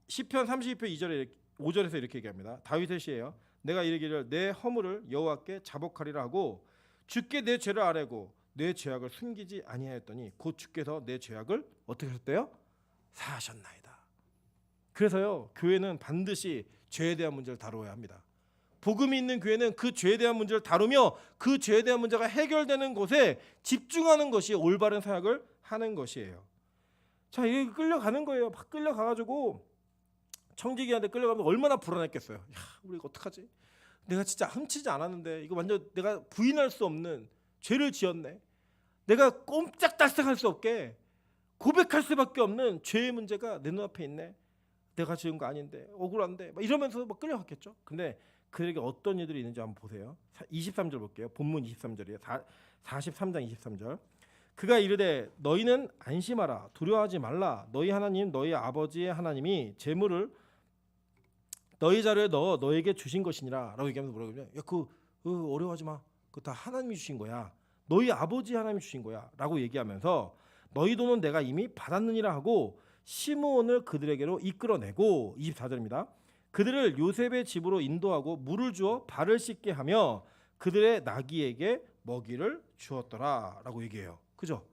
시편 32편 2절에 5절에서 이렇게 얘기합니다. 다윗의 시예요. 내가 이르기를 내 허물을 여호와께 자복하리라 하고 주께 내 죄를 아뢰고 내 죄악을 숨기지 아니하였더니 곧 주께서 내 죄악을 어떻게 하셨대요? 사하셨나이다. 그래서요, 교회는 반드시 죄에 대한 문제를 다루어야 합니다. 복음이 있는 교회는 그 죄에 대한 문제를 다루며 그 죄에 대한 문제가 해결되는 곳에 집중하는 것이 올바른 사역을 하는 것이에요. 자, 이게 끌려가는 거예요. 막 끌려가가지고 청지기한테 끌려가면 얼마나 불안했겠어요. 야, 우리 이거 어떡하지? 내가 진짜 훔치지 않았는데 이거 완전 내가 부인할 수 없는 죄를 지었네. 내가 꼼짝달싹할 수 없게 고백할 수밖에 없는 죄의 문제가 내 눈앞에 있네. 내가 지은 거 아닌데 억울한데 막 이러면서 막 끌려갔겠죠. 근데 그에게 어떤 일들이 있는지 한번 보세요. 23절 볼게요. 본문 23절이에요. 43장 23절. 그가 이르되 너희는 안심하라 두려워하지 말라 너희 하나님 너희 아버지의 하나님이 재물을 너희 자루에 넣어 너에게 주신 것이니라 라고 얘기하면서 뭐라고 그러냐. 야, 어려워하지 마. 그거 다 하나님이 주신 거야. 너희 아버지 하나님이 주신 거야 라고 얘기하면서 너희 돈은 내가 이미 받았느니라 하고 시므온을 그들에게로 이끌어내고 24절입니다. 그들을 요셉의 집으로 인도하고 물을 주어 발을 씻게 하며 그들의 나귀에게 먹이를 주었더라 라고 얘기해요. 그죠?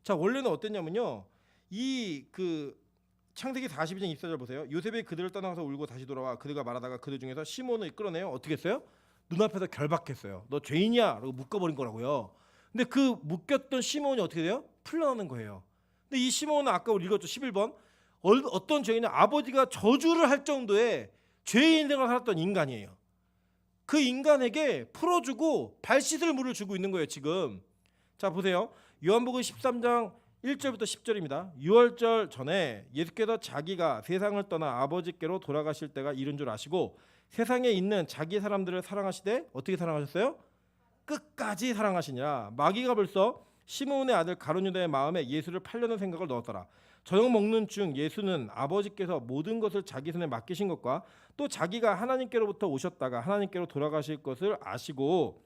자, 원래는 어땠냐면요, 이 창세기 42장 24절 보세요. 요셉이 그들을 떠나서 울고 다시 돌아와 그들과 말하다가 그들 중에서 시몬을 이끌어내요. 어떻게 했어요? 눈앞에서 결박했어요. 너 죄인이야 라고 묶어버린 거라고요. 근데 그 묶였던 시몬이 어떻게 돼요? 풀려나는 거예요. 근데 이 시몬은 아까 우리 읽었죠. 11번 어떤 죄인은 아버지가 저주를 할 정도의 죄의 인생을 살았던 인간이에요. 그 인간에게 풀어주고 발 씻을 물을 주고 있는 거예요 지금. 자, 보세요. 요한복음 13장 1절부터 10절입니다. 유월절 전에 예수께서 자기가 세상을 떠나 아버지께로 돌아가실 때가 이른 줄 아시고 세상에 있는 자기 사람들을 사랑하시되 어떻게 사랑하셨어요? 끝까지 사랑하시니라. 마귀가 벌써 시므온의 아들 가룟유다의 마음에 예수를 팔려는 생각을 넣었더라. 저녁 먹는 중 예수는 아버지께서 모든 것을 자기 손에 맡기신 것과 또 자기가 하나님께로부터 오셨다가 하나님께로 돌아가실 것을 아시고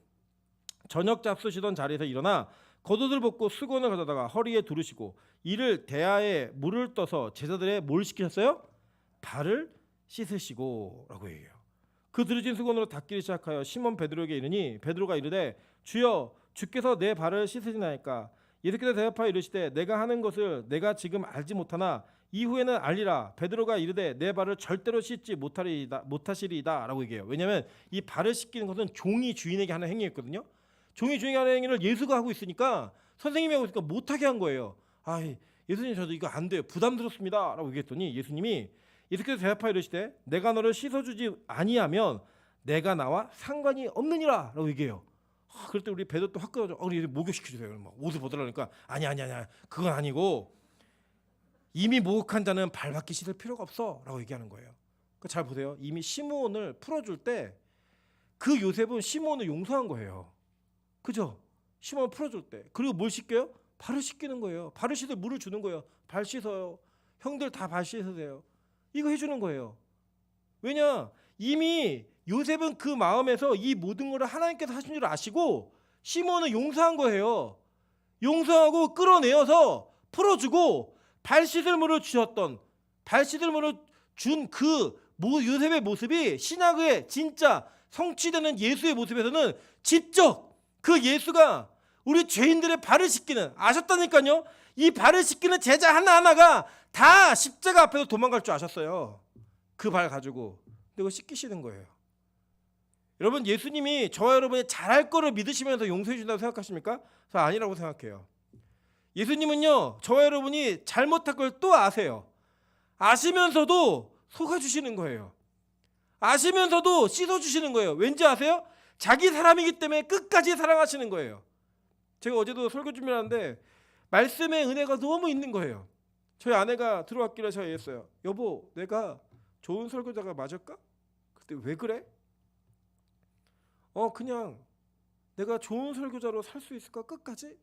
저녁 잡수시던 자리에서 일어나 겉옷을 벗고 수건을 가져다가 허리에 두르시고 이를 대야에 물을 떠서 제자들의 뭘 시키셨어요? 발을 씻으시고 라고 얘기해요. 그 두르신 수건으로 닦기를 시작하여 시몬 베드로에게 이르니 베드로가 이르되 주여 주께서 내 발을 씻으시나이까. 예수께서 대답하여 이르시되 내가 하는 것을 내가 지금 알지 못하나 이후에는 알리라. 베드로가 이르되 내 발을 절대로 씻지 못하시리이다 라고 얘기해요. 왜냐하면 이 발을 씻기는 것은 종이 주인에게 하는 행위였거든요. 종이 주인에게 하는 행위를 예수가 하고 있으니까 선생님이 하고 있으니까 못하게 한 거예요. 아, 예수님 저도 이거 안 돼요. 부담스럽습니다 라고 얘기했더니 예수님이 예수께서 대답하여 이르시되 내가 너를 씻어주지 아니하면 내가 나와 상관이 없느니라 라고 얘기해요. 그럴 때 우리 베드로 또 확 끊어져. 우리 목욕시켜 주세요. 막 옷을 벗으라니까 아니 그건 아니고 이미 목욕한 자는 발밖에 씻을 필요가 없어라고 얘기하는 거예요. 그러니까 잘 보세요. 이미 시므온을 풀어줄 때 그 요셉은 시므온을 용서한 거예요. 그죠? 시므온 풀어줄 때. 그리고 뭘 씻겨요? 발을 씻기는 거예요. 발을 씻을 물을 주는 거예요. 발 씻어요. 형들 다 발 씻으세요. 이거 해주는 거예요. 왜냐? 이미 요셉은 그 마음에서 이 모든 것을 하나님께서 하신 줄 아시고 시몬을 용서한 거예요. 용서하고 끌어내어서 풀어주고 발 씻을 물을 주셨던 발 씻을 물을 준 그 요셉의 모습이 신약의 진짜 성취되는 예수의 모습에서는 직접 그 예수가 우리 죄인들의 발을 씻기는 아셨다니까요. 이 발을 씻기는 제자 하나하나가 다 십자가 앞에서 도망갈 줄 아셨어요. 그 발 가지고. 근데 그거 씻기시는 거예요. 여러분, 예수님이 저와 여러분이 잘할 거를 믿으시면서 용서해 준다고 생각하십니까? 저 아니라고 생각해요. 예수님은요, 저와 여러분이 잘못할 걸 또 아세요. 아시면서도 속아주시는 거예요. 아시면서도 씻어주시는 거예요. 왠지 아세요? 자기 사람이기 때문에 끝까지 사랑하시는 거예요. 제가 어제도 설교 준비를 하는데 말씀의 은혜가 너무 있는 거예요. 저희 아내가 들어왔길래 제가 얘기했어요. 여보, 내가 좋은 설교자가 맞을까? 그때 왜 그래? 그냥 내가 좋은 설교자로 살 수 있을까 끝까지?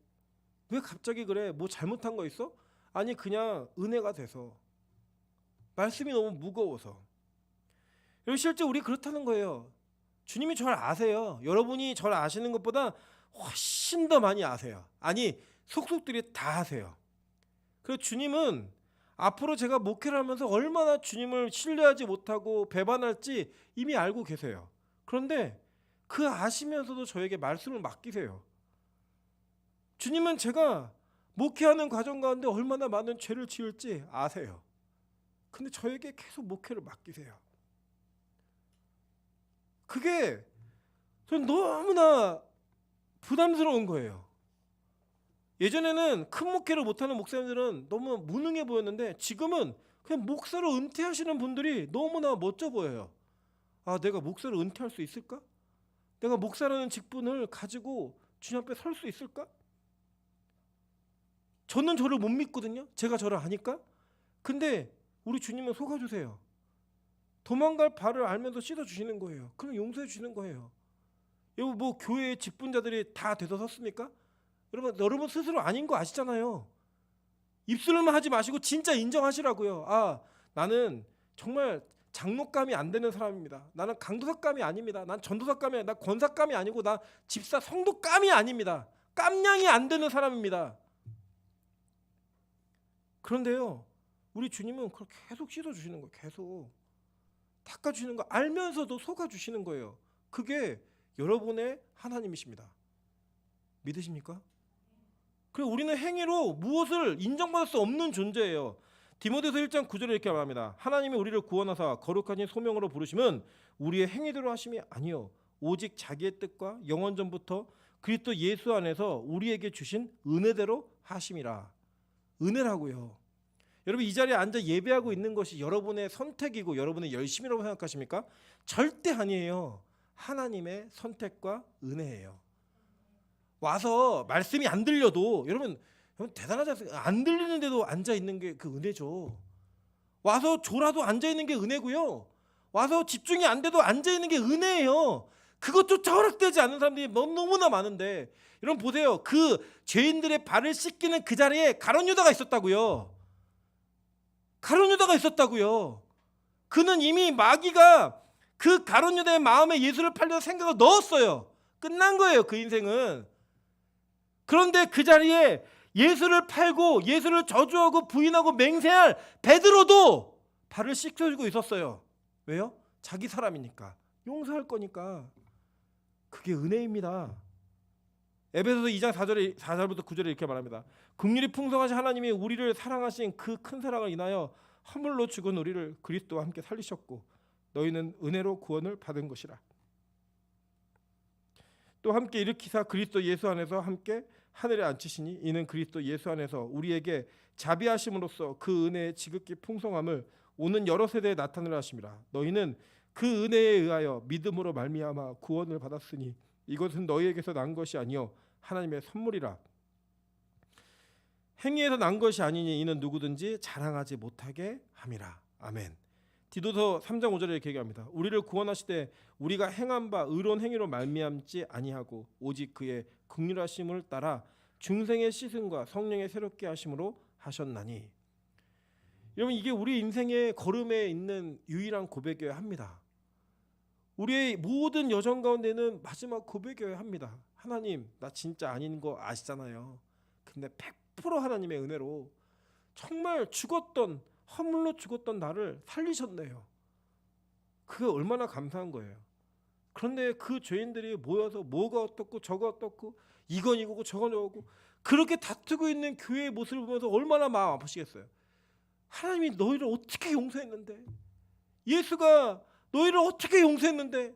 왜 갑자기 그래? 뭐 잘못한 거 있어? 아니, 그냥 은혜가 돼서. 말씀이 너무 무거워서. 여러분, 실제 우리 그렇다는 거예요. 주님이 저를 아세요. 여러분이 저를 아시는 것보다 훨씬 더 많이 아세요. 아니, 속속들이 다 아세요. 그래서 주님은 앞으로 제가 목회를 하면서 얼마나 주님을 신뢰하지 못하고 배반할지 이미 알고 계세요. 그런데 그 아시면서도 저에게 말씀을 맡기세요. 주님은 제가 목회하는 과정 가운데 얼마나 많은 죄를 지을지 아세요. 근데 저에게 계속 목회를 맡기세요. 그게 저는 너무나 부담스러운 거예요. 예전에는 큰 목회를 못하는 목사님들은 너무 무능해 보였는데 지금은 그냥 목사로 은퇴하시는 분들이 너무나 멋져 보여요. 아, 내가 목사로 은퇴할 수 있을까? 내가 목사라는 직분을 가지고 주님 앞에 설 수 있을까? 저는 저를 못 믿거든요. 제가 저를 아니까. 근데 우리 주님은 속아주세요. 도망갈 발을 알면서 씻어주시는 거예요. 그럼 용서해 주시는 거예요. 여러분 뭐 교회의 직분자들이 다 돼서 섰습니까? 여러분 스스로 아닌 거 아시잖아요. 입술만 하지 마시고 진짜 인정하시라고요. 아, 나는 정말 장로감이 안 되는 사람입니다. 나는 강도사감이 아닙니다. 난 전도사감이 아니라 나 권사감이 아니고 나 집사 성도감이 아닙니다. 깜냥이 안 되는 사람입니다. 그런데요, 우리 주님은 그걸 계속 씻어주시는 거예요. 계속 닦아주시는 거 알면서도 속아주시는 거예요. 그게 여러분의 하나님이십니다. 믿으십니까? 그리고 우리는 행위로 무엇을 인정받을 수 없는 존재예요. 디모데서 1장 9절에 이렇게 말합니다. 하나님이 우리를 구원하사 거룩하신 소명으로 부르심은 우리의 행위대로 하심이 아니요 오직 자기의 뜻과 영원 전부터 그리스도 예수 안에서 우리에게 주신 은혜대로 하심이라. 은혜라고요. 여러분 이 자리에 앉아 예배하고 있는 것이 여러분의 선택이고 여러분의 열심이라고 생각하십니까? 절대 아니에요. 하나님의 선택과 은혜예요. 와서 말씀이 안 들려도 여러분 대단하지 않습니까? 안 들리는데도 앉아 있는 게 그 은혜죠. 와서 졸아도 앉아 있는 게 은혜고요. 와서 집중이 안 돼도 앉아 있는 게 은혜예요. 그것조차 허락되지 않는 사람들이 너무나 많은데 여러분 보세요. 그 죄인들의 발을 씻기는 그 자리에 가룟 유다가 있었다고요. 가룟 유다가 있었다고요. 그는 이미 마귀가 그 가룟 유다의 마음에 예수를 팔려는 생각을 넣었어요. 끝난 거예요. 그 인생은. 그런데 그 자리에 예수를 팔고 예수를 저주하고 부인하고 맹세할 베드로도 발을 씻겨주고 있었어요. 왜요? 자기 사람이니까. 용서할 거니까. 그게 은혜입니다. 에베소서 2장 4절부터 9절에 이렇게 말합니다. 긍휼이 풍성하신 하나님이 우리를 사랑하신 그 큰 사랑을 인하여 허물로 죽은 우리를 그리스도와 함께 살리셨고 너희는 은혜로 구원을 받은 것이라. 또 함께 일으키사 그리스도 예수 안에서 함께 하늘에 앉히시니 이는 그리스도 예수 안에서 우리에게 자비하심으로써 그 은혜의 지극히 풍성함을 오는 여러 세대에 나타내려 하심이라. 너희는 그 은혜에 의하여 믿음으로 말미암아 구원을 받았으니 이것은 너희에게서 난 것이 아니요 하나님의 선물이라. 행위에서 난 것이 아니니 이는 누구든지 자랑하지 못하게 함이라. 아멘. 디도서 3장 5절에 이렇게 얘기합니다. 우리를 구원하시되 우리가 행한 바 의로운 행위로 말미암지 아니하고 오직 그의 긍휼하심을 따라 중생의 씻음과 성령의 새롭게 하심으로 하셨나니. 여러분 이게 우리 인생의 걸음에 있는 유일한 고백이어야 합니다. 우리의 모든 여정 가운데는 마지막 고백이어야 합니다. 하나님 나 진짜 아닌 거 아시잖아요. 근데 100% 하나님의 은혜로 정말 죽었던 허물로 죽었던 나를 살리셨네요. 그게 얼마나 감사한 거예요. 그런데 그 죄인들이 모여서 뭐가 어떻고 저가 어떻고 이건 이거고 저건 저거고 그렇게 다투고 있는 교회의 모습을 보면서 얼마나 마음 아프시겠어요. 하나님이 너희를 어떻게 용서했는데, 예수가 너희를 어떻게 용서했는데.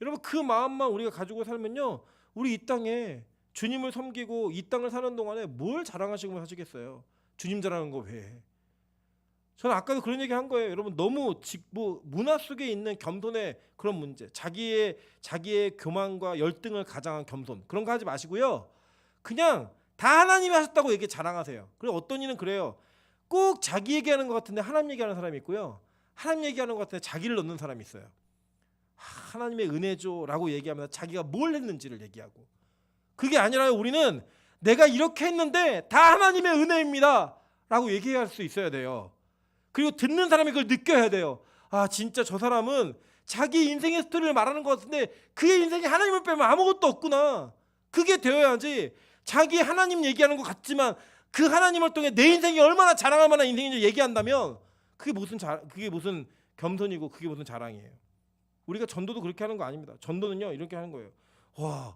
여러분 그 마음만 우리가 가지고 살면요 우리 이 땅에 주님을 섬기고 이 땅을 사는 동안에 뭘 자랑하시고 사시겠어요. 주님 자랑한 거 왜. 저는 아까도 그런 얘기 한 거예요. 여러분 너무 문화 속에 있는 겸손의 그런 문제, 자기의 교만과 열등을 가장한 겸손 그런 거 하지 마시고요. 그냥 다 하나님이 하셨다고 얘기 자랑하세요. 그리고 어떤 이는 그래요. 꼭 자기 얘기하는 것 같은데 하나님 얘기하는 사람이 있고요. 하나님 얘기하는 것 같은데 자기를 넣는 사람이 있어요. 하나님의 은혜죠라고 얘기하면서 자기가 뭘 했는지를 얘기하고. 그게 아니라요. 우리는 내가 이렇게 했는데 다 하나님의 은혜입니다라고 얘기할 수 있어야 돼요. 그리고 듣는 사람이 그걸 느껴야 돼요. 아 진짜 저 사람은 자기 인생의 스토리를 말하는 것 같은데 그의 인생에 하나님을 빼면 아무것도 없구나. 그게 되어야지. 자기 하나님 얘기하는 것 같지만 그 하나님을 통해 내 인생이 얼마나 자랑할 만한 인생인지 얘기한다면 그게 무슨 겸손이고 그게 무슨 자랑이에요. 우리가 전도도 그렇게 하는 거 아닙니다. 전도는요 이렇게 하는 거예요. 와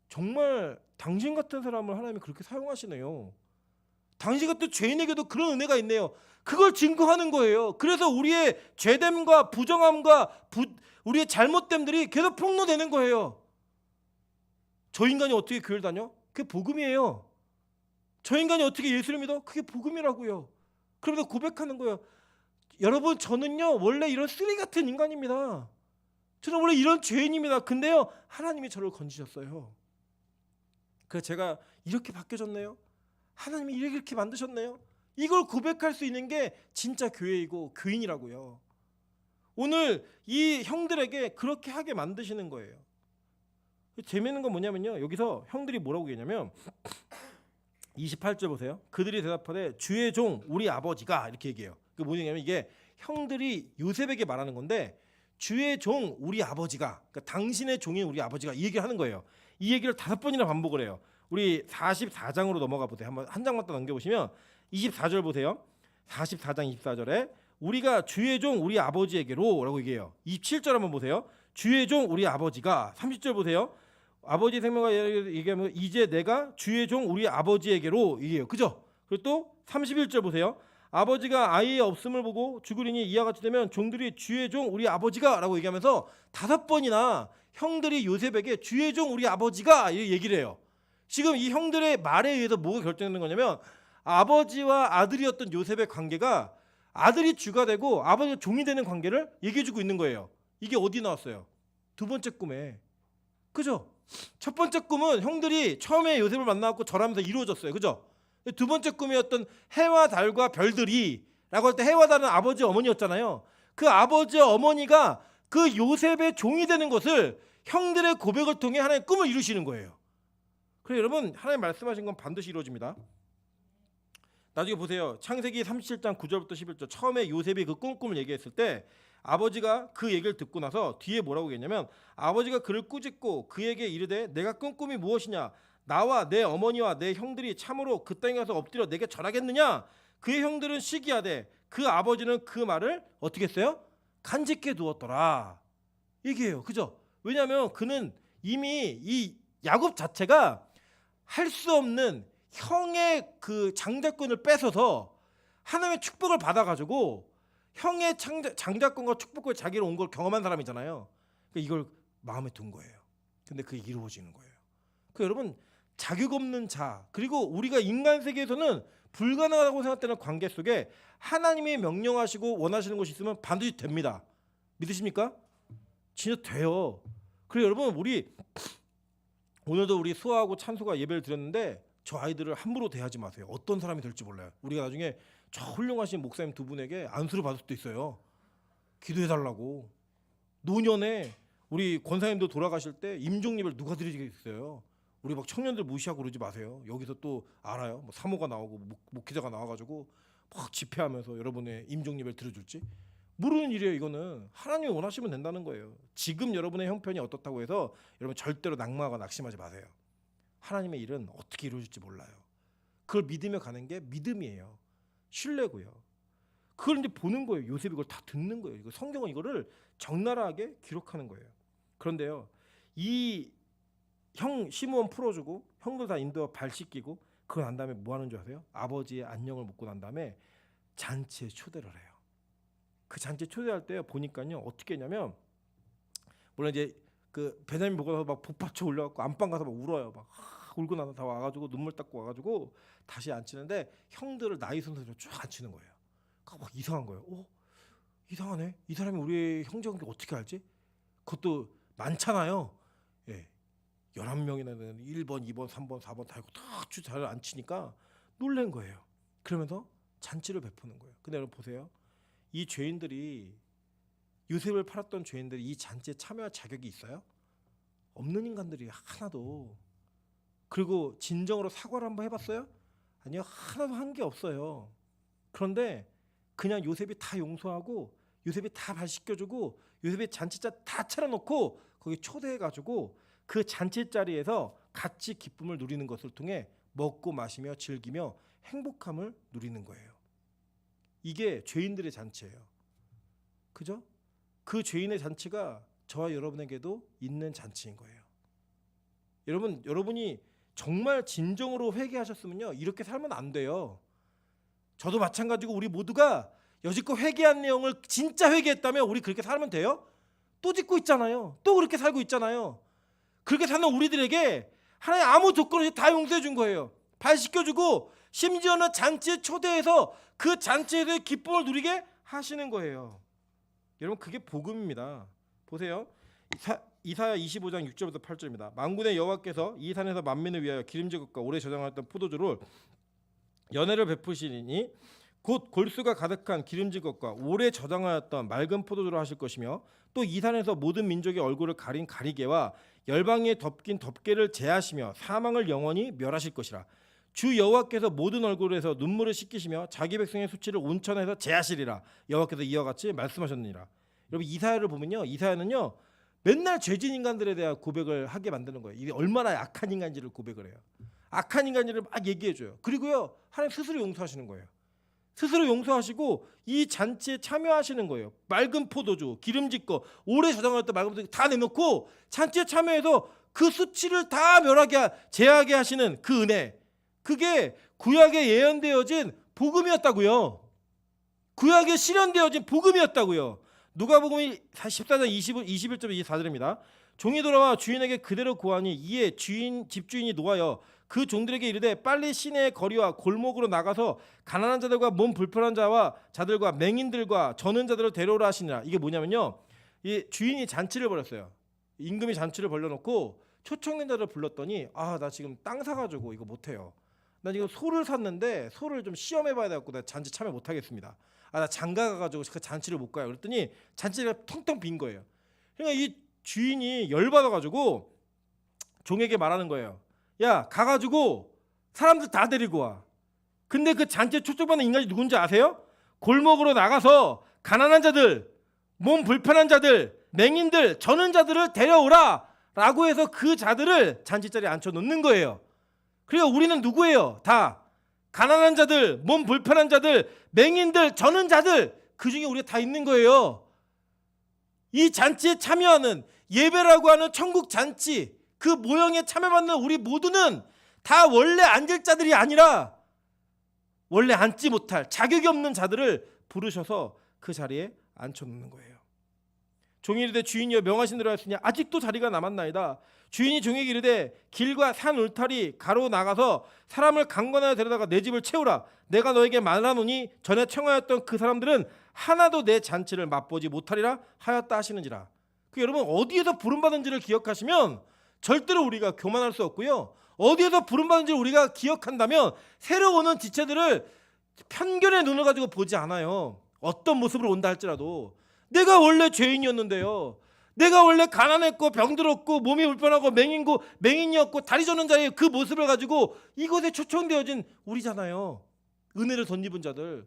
정말 당신 같은 사람을 하나님이 그렇게 사용하시네요. 당신 같은 죄인에게도 그런 은혜가 있네요. 그걸 증거하는 거예요. 그래서 우리의 죄됨과 부정함과 우리의 잘못됨들이 계속 폭로되는 거예요. 저 인간이 어떻게 교회를 다녀? 그게 복음이에요. 저 인간이 어떻게 예수를 믿어? 그게 복음이라고요. 그러면서 고백하는 거예요. 여러분, 저는요 원래 이런 쓰레기 같은 인간입니다. 저는 원래 이런 죄인입니다. 근데요 하나님이 저를 건지셨어요. 그래서 제가 이렇게 바뀌어졌네요. 하나님이 이렇게 만드셨네요. 이걸 고백할 수 있는 게 진짜 교회이고 교인이라고요. 오늘 이 형들에게 그렇게 하게 만드시는 거예요. 재미있는 건 뭐냐면요, 여기서 형들이 뭐라고 얘기하냐면 28절 보세요. 그들이 대답하되 주의 종 우리 아버지가, 이렇게 얘기해요. 그 뭐냐면 이게 형들이 요셉에게 말하는 건데, 주의 종 우리 아버지가, 그러니까 당신의 종인 우리 아버지가, 이 얘기를 하는 거예요. 이 얘기를 5번이나 반복을 해요. 우리 44장으로 넘어가 보세요. 한번 한 장만 더 넘겨보시면 24절 보세요. 44장 24절에 우리가 주의 종 우리 아버지에게로 라고 얘기해요. 27절 한번 보세요. 주의 종 우리 아버지가. 30절 보세요. 아버지 생명과 얘기하면 이제 내가 주의 종 우리 아버지에게로 얘기해요. 그죠? 그리고 또 31절 보세요. 아버지가 아이의 없음을 보고 죽으리니 이와 같이 되면 종들이 주의 종 우리 아버지가 라고 얘기하면서 5번이나 형들이 요셉에게 주의 종 우리 아버지가 얘기를 해요. 지금 이 형들의 말에 의해서 뭐가 결정되는 거냐면, 아버지와 아들이었던 요셉의 관계가 아들이 주가 되고 아버지가 종이 되는 관계를 얘기해주고 있는 거예요. 이게 어디 나왔어요? 2번째 꿈에. 그죠? 첫 번째 꿈은 형들이 처음에 요셉을 만나고 절하면서 이루어졌어요. 그죠? 2번째 꿈이었던 해와 달과 별들이 라고 할 때 해와 달은 아버지 어머니였잖아요. 그 아버지 어머니가 그 요셉의 종이 되는 것을 형들의 고백을 통해 하나님 꿈을 이루시는 거예요. 그래서 여러분, 하나님 말씀하신 건 반드시 이루어집니다. 나중에 보세요. 창세기 37장 9절부터 11절, 처음에 요셉이 그 꿈을 얘기했을 때 아버지가 그 얘기를 듣고 나서 뒤에 뭐라고 얘기했냐면, 아버지가 그를 꾸짖고 그에게 이르되 내가 꾼 꿈이 무엇이냐, 나와 내 어머니와 내 형들이 참으로 그 땅에 가서 엎드려 내게 절하겠느냐. 그의 형들은 시기하되 그 아버지는 그 말을 어떻게 했어요? 간직해 두었더라 얘기해요. 그죠? 왜냐하면 그는 이미 이 야곱 자체가 할 수 없는 형의 그 장자권을 뺏어서 하나님의 축복을 받아가지고 형의 장자권과 축복을 자기로 온 걸 경험한 사람이잖아요. 그러니까 이걸 마음에 둔 거예요. 근데 그게 이루어지는 거예요. 그 여러분, 자격 없는 자, 그리고 우리가 인간 세계에서는 불가능하다고 생각되는 관계 속에 하나님이 명령하시고 원하시는 것이 있으면 반드시 됩니다. 믿으십니까? 진짜 돼요. 그래서 여러분, 우리 오늘도 우리 수아하고 찬수가 예배를 드렸는데 저 아이들을 함부로 대하지 마세요. 어떤 사람이 될지 몰라요. 우리가 나중에 저 훌륭하신 목사님 2분에게 안수를 받을 수도 있어요. 기도해달라고. 노년에 우리 권사님도 돌아가실 때 임종립을 누가 드리겠어요? 우리 막 청년들 무시하고 그러지 마세요. 여기서 또 알아요. 뭐 사모가 나오고 목회자가 나와가지고 막 집회하면서 여러분의 임종립을 들어줄지 모르는 일이에요. 이거는 하나님이 원하시면 된다는 거예요. 지금 여러분의 형편이 어떻다고 해서 여러분 절대로 낙마하거나 낙심하지 마세요. 하나님의 일은 어떻게 이루어질지 몰라요. 그걸 믿으며 가는 게 믿음이에요. 신뢰고요. 그걸 이제 보는 거예요. 요셉이 이걸 다 듣는 거예요. 이거 성경은 이거를 적나라하게 기록하는 거예요. 그런데요, 이 형 시므온 풀어주고 형들 다 인도와 발 씻기고 그거 난 다음에 뭐 하는 줄 아세요? 아버지의 안녕을 묻고 난 다음에 잔치에 초대를 해요. 그 잔치 초대할 때 보니까요, 어떻게 했냐면, 물론 이제 그 베냐민 보고서 막 복받쳐 올려갖고 안방 가서 막 울어요. 막 울고 나서 다 와가지고 눈물 닦고 와가지고 다시 앉히는데 형들을 나이 순서대로 쭉 앉히는 거예요. 막 이상한 거예요. 이상하네. 이 사람이 우리의 형제 관계 어떻게 알지? 그것도 많잖아요. 예, 11명이나 되는 1번, 2번, 3번, 4번 다 있고 탁 잘 앉히니까 놀란 거예요. 그러면서 잔치를 베푸는 거예요. 근데 여러분 보세요. 이 죄인들이, 요셉을 팔았던 죄인들이 이 잔치에 참여할 자격이 있어요? 없는 인간들이 하나도. 그리고 진정으로 사과를 한번 해봤어요? 아니요, 하나도 한 게 없어요. 그런데 그냥 요셉이 다 용서하고 요셉이 다 발 씻겨주고 요셉이 잔치자 다 차려놓고 거기 초대해가지고 그 잔치 자리에서 같이 기쁨을 누리는 것을 통해 먹고 마시며 즐기며 행복함을 누리는 거예요. 이게 죄인들의 잔치예요. 그죠? 그 죄인의 잔치가 저와 여러분에게도 있는 잔치인 거예요. 여러분이 정말 진정으로 회개하셨으면요, 이렇게 살면 안 돼요. 저도 마찬가지고 우리 모두가 여지껏 회개한 내용을 진짜 회개했다면 우리 그렇게 살면 돼요? 또 짓고 있잖아요. 또 그렇게 살고 있잖아요. 그렇게 사는 우리들에게 하나님 아무 조건 없이 다 용서해 준 거예요. 발시켜주고 심지어는 잔치에 초대해서 그 잔치에서의 기쁨을 누리게 하시는 거예요. 여러분, 그게 복음입니다. 보세요. 이사야 25장 6절부터 8절입니다. 만군의 여호와께서 이 산에서 만민을 위하여 기름진 것과 오래 저장하였던 포도주를 연회를 베푸시리니 곧 골수가 가득한 기름진 것과 오래 저장하였던 맑은 포도주를 하실 것이며 또 이 산에서 모든 민족의 얼굴을 가린 가리개와 열방에 덮긴 덮개를 제하시며 사망을 영원히 멸하실 것이라. 주 여호와께서 모든 얼굴에서 눈물을 씻기시며 자기 백성의 수치를 온천에서 제하시리라. 여호와께서 이와 같이 말씀하셨느니라. 여러분, 이사야를 보면요, 이사야는요 맨날 죄진 인간들에 대한 고백을 하게 만드는 거예요. 이게 얼마나 악한 인간인지를 고백을 해요. 악한 인간인지를 막 얘기해줘요. 그리고요, 하나님 스스로 용서하시는 거예요. 스스로 용서하시고 이 잔치에 참여하시는 거예요. 맑은 포도주, 기름진 거, 오래 저장하였던 맑은 포도주 다 내놓고 잔치에 참여해서 그 수치를 다 멸하게 제하게 하시는 그 은혜, 그게 구약에 예언되어진 복음이었다고요. 구약에 실현되어진 복음이었다고요. 누가복음 14장 21절 24절입니다. 종이 돌아와 주인에게 그대로 고하니 이에 집주인이 노하여 그 종들에게 이르되 빨리 시내의 거리와 골목으로 나가서 가난한 자들과 몸 불편한 자들과 맹인들과 저는 자들을 데려오라 하시니라. 이게 뭐냐면요, 이 주인이 잔치를 벌였어요. 임금이 잔치를 벌려놓고 초청된 자를 불렀더니 나 지금 땅 사가지고 이거 못해요. 나 지금 소를 샀는데 소를 좀 시험해봐야 돼갖고 나 잔치 참여 못하겠습니다. 나 장가 가가지고 그 잔치를 못 가요. 그랬더니 잔치가 텅텅 빈 거예요. 그러니까 이 주인이 열받아가지고 종에게 말하는 거예요. 야, 가가지고 사람들 다 데리고 와. 근데 그 잔치에 초청받는 인간이 누군지 아세요? 골목으로 나가서 가난한 자들, 몸 불편한 자들, 맹인들, 저는 자들을 데려오라 라고 해서 그 자들을 잔치 자리에 앉혀놓는 거예요. 그리고 우리는 누구예요? 다 가난한 자들, 몸 불편한 자들, 맹인들, 저는 자들, 그 중에 우리가 다 있는 거예요. 이 잔치에 참여하는, 예배라고 하는 천국 잔치, 그 모형에 참여받는 우리 모두는 다 원래 앉을 자들이 아니라 원래 앉지 못할 자격이 없는 자들을 부르셔서 그 자리에 앉혀놓는 거예요. 종이 이르되 주인이여 명하신 대로 하였으니 아직도 자리가 남았나이다. 주인이 종에게 이르되 길과 산 울타리 가로 나가서 사람을 강권하여 데려다가 내 집을 채우라. 내가 너에게 말하노니 전에 청하였던 그 사람들은 하나도 내 잔치를 맛보지 못하리라 하였다 하시는지라. 여러분, 어디에서 부름받은지를 기억하시면 절대로 우리가 교만할 수 없고요, 어디에서 부름받은지를 우리가 기억한다면 새로 오는 지체들을 편견의 눈을 가지고 보지 않아요. 어떤 모습으로 온다 할지라도 내가 원래 죄인이었는데요, 내가 원래 가난했고 병들었고 몸이 불편하고 맹인이었고 다리 저는 자의 그 모습을 가지고 이곳에 초청되어진 우리잖아요. 은혜를 덧입은 자들,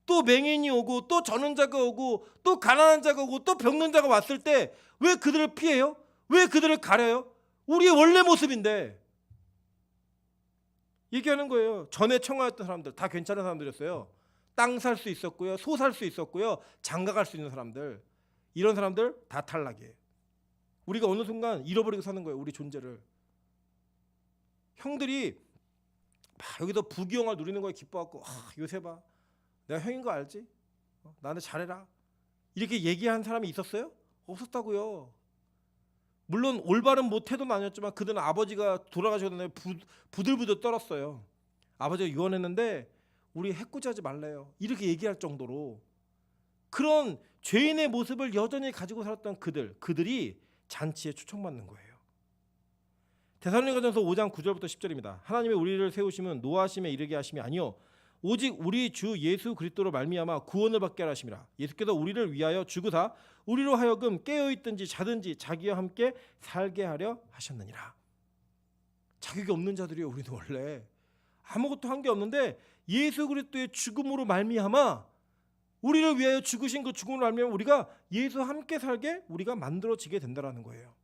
또 맹인이 오고 또 저는 자가 오고 또 가난한 자가 오고 또 병든 자가 왔을 때 왜 그들을 피해요? 왜 그들을 가려요? 우리의 원래 모습인데 얘기하는 거예요. 전에 청하였던 사람들 다 괜찮은 사람들이었어요. 땅 살 수 있었고요, 소 살 수 있었고요, 장가 갈 수 있는 사람들, 이런 사람들 다 탈락이에요. 우리가 어느 순간 잃어버리고 사는 거예요, 우리 존재를. 형들이 막 여기서 부귀영화를 누리는 거에 기뻐갖고 요새 봐, 내가 형인 거 알지? 나한테 잘해라, 이렇게 얘기한 사람이 있었어요? 없었다고요. 물론 올바른 모태도는 아니었지만 그들은 아버지가 돌아가시고 난 다음에 부들부들 떨었어요. 아버지가 유언했는데 우리 해코지하지 말래요, 이렇게 얘기할 정도로 그런 죄인의 모습을 여전히 가지고 살았던 그들이 잔치에 초청받는 거예요. 데살로니가전서 5장 9절부터 10절입니다. 하나님의 우리를 세우심은 노하심에 이르게 하심이 아니요 오직 우리 주 예수 그리스도로 말미암아 구원을 받게 하라 하심이라. 예수께서 우리를 위하여 죽으사 우리로 하여금 깨어있든지 자든지 자기와 함께 살게 하려 하셨느니라. 자격이 없는 자들이요, 우리는 원래 아무것도 한 게 없는데 예수 그리스도의 죽음으로 말미암아 우리를 위하여 죽으신 그 죽음으로 말미암아 우리가 예수와 함께 살게 우리가 만들어지게 된다라는 거예요.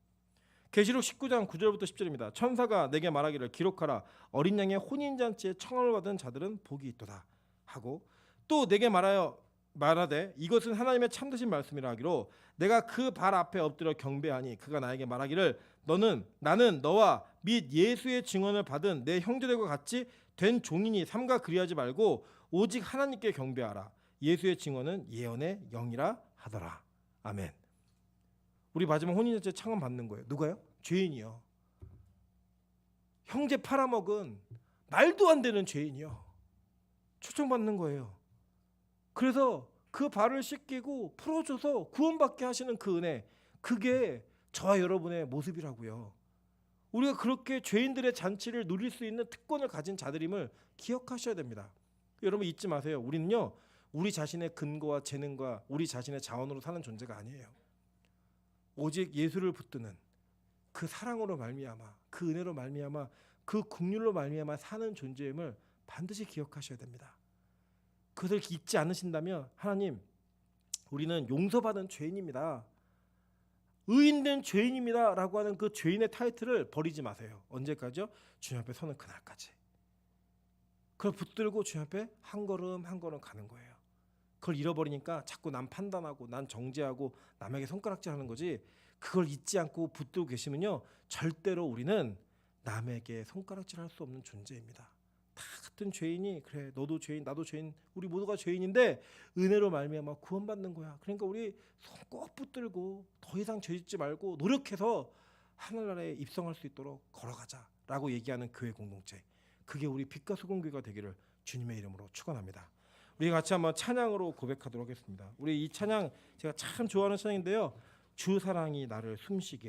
계시록 19장 9절부터 10절입니다. 천사가 내게 말하기를 기록하라. 어린 양의 혼인잔치에 청함을 받은 자들은 복이 있도다 하고 또 내게 말하여 말하되 이것은 하나님의 참되신 말씀이라 하기로 내가 그 발 앞에 엎드려 경배하니 그가 나에게 말하기를 나는 너와 및 예수의 증언을 받은 내 형제들과 같이 된 종이니 삼가 그리하지 말고 오직 하나님께 경배하라. 예수의 증언은 예언의 영이라 하더라. 아멘. 우리 마지막 혼인잔치 창원 받는 거예요. 누가요? 죄인이요. 형제 팔아먹은 말도 안 되는 죄인이요. 초청받는 거예요. 그래서 그 발을 씻기고 풀어줘서 구원받게 하시는 그 은혜, 그게 저와 여러분의 모습이라고요. 우리가 그렇게 죄인들의 잔치를 누릴 수 있는 특권을 가진 자들임을 기억하셔야 됩니다. 여러분 잊지 마세요. 우리는요, 우리 자신의 근거와 재능과 우리 자신의 자원으로 사는 존재가 아니에요. 오직 예수를 붙드는 그 사랑으로 말미암아, 그 은혜로 말미암아, 그 긍휼로 말미암아 사는 존재임을 반드시 기억하셔야 됩니다. 그것을 잊지 않으신다면 하나님, 우리는 용서받은 죄인입니다, 의인된 죄인입니다 라고 하는 그 죄인의 타이틀을 버리지 마세요. 언제까지요? 주님 앞에 서는 그날까지. 그걸 붙들고 주님 앞에 한 걸음 한 걸음 가는 거예요. 그걸 잃어버리니까 자꾸 남 판단하고 난 정죄하고 남에게 손가락질하는 거지, 그걸 잊지 않고 붙들고 계시면요, 절대로 우리는 남에게 손가락질할 수 없는 존재입니다. 다 같은 죄인이, 그래 너도 죄인 나도 죄인 우리 모두가 죄인인데 은혜로 말미암아 구원받는 거야. 그러니까 우리 손 꼭 붙들고 더 이상 죄짓지 말고 노력해서 하늘나라에 입성할 수 있도록 걸어가자라고 얘기하는 교회 공동체, 그게 우리 빛과 소금 교회가 되기를 주님의 이름으로 축원합니다. 우리 같이 한번 찬양으로 고백하도록 하겠습니다. 우리 이 찬양 제가 참 좋아하는 찬양인데요, 주 사랑이 나를 숨쉬게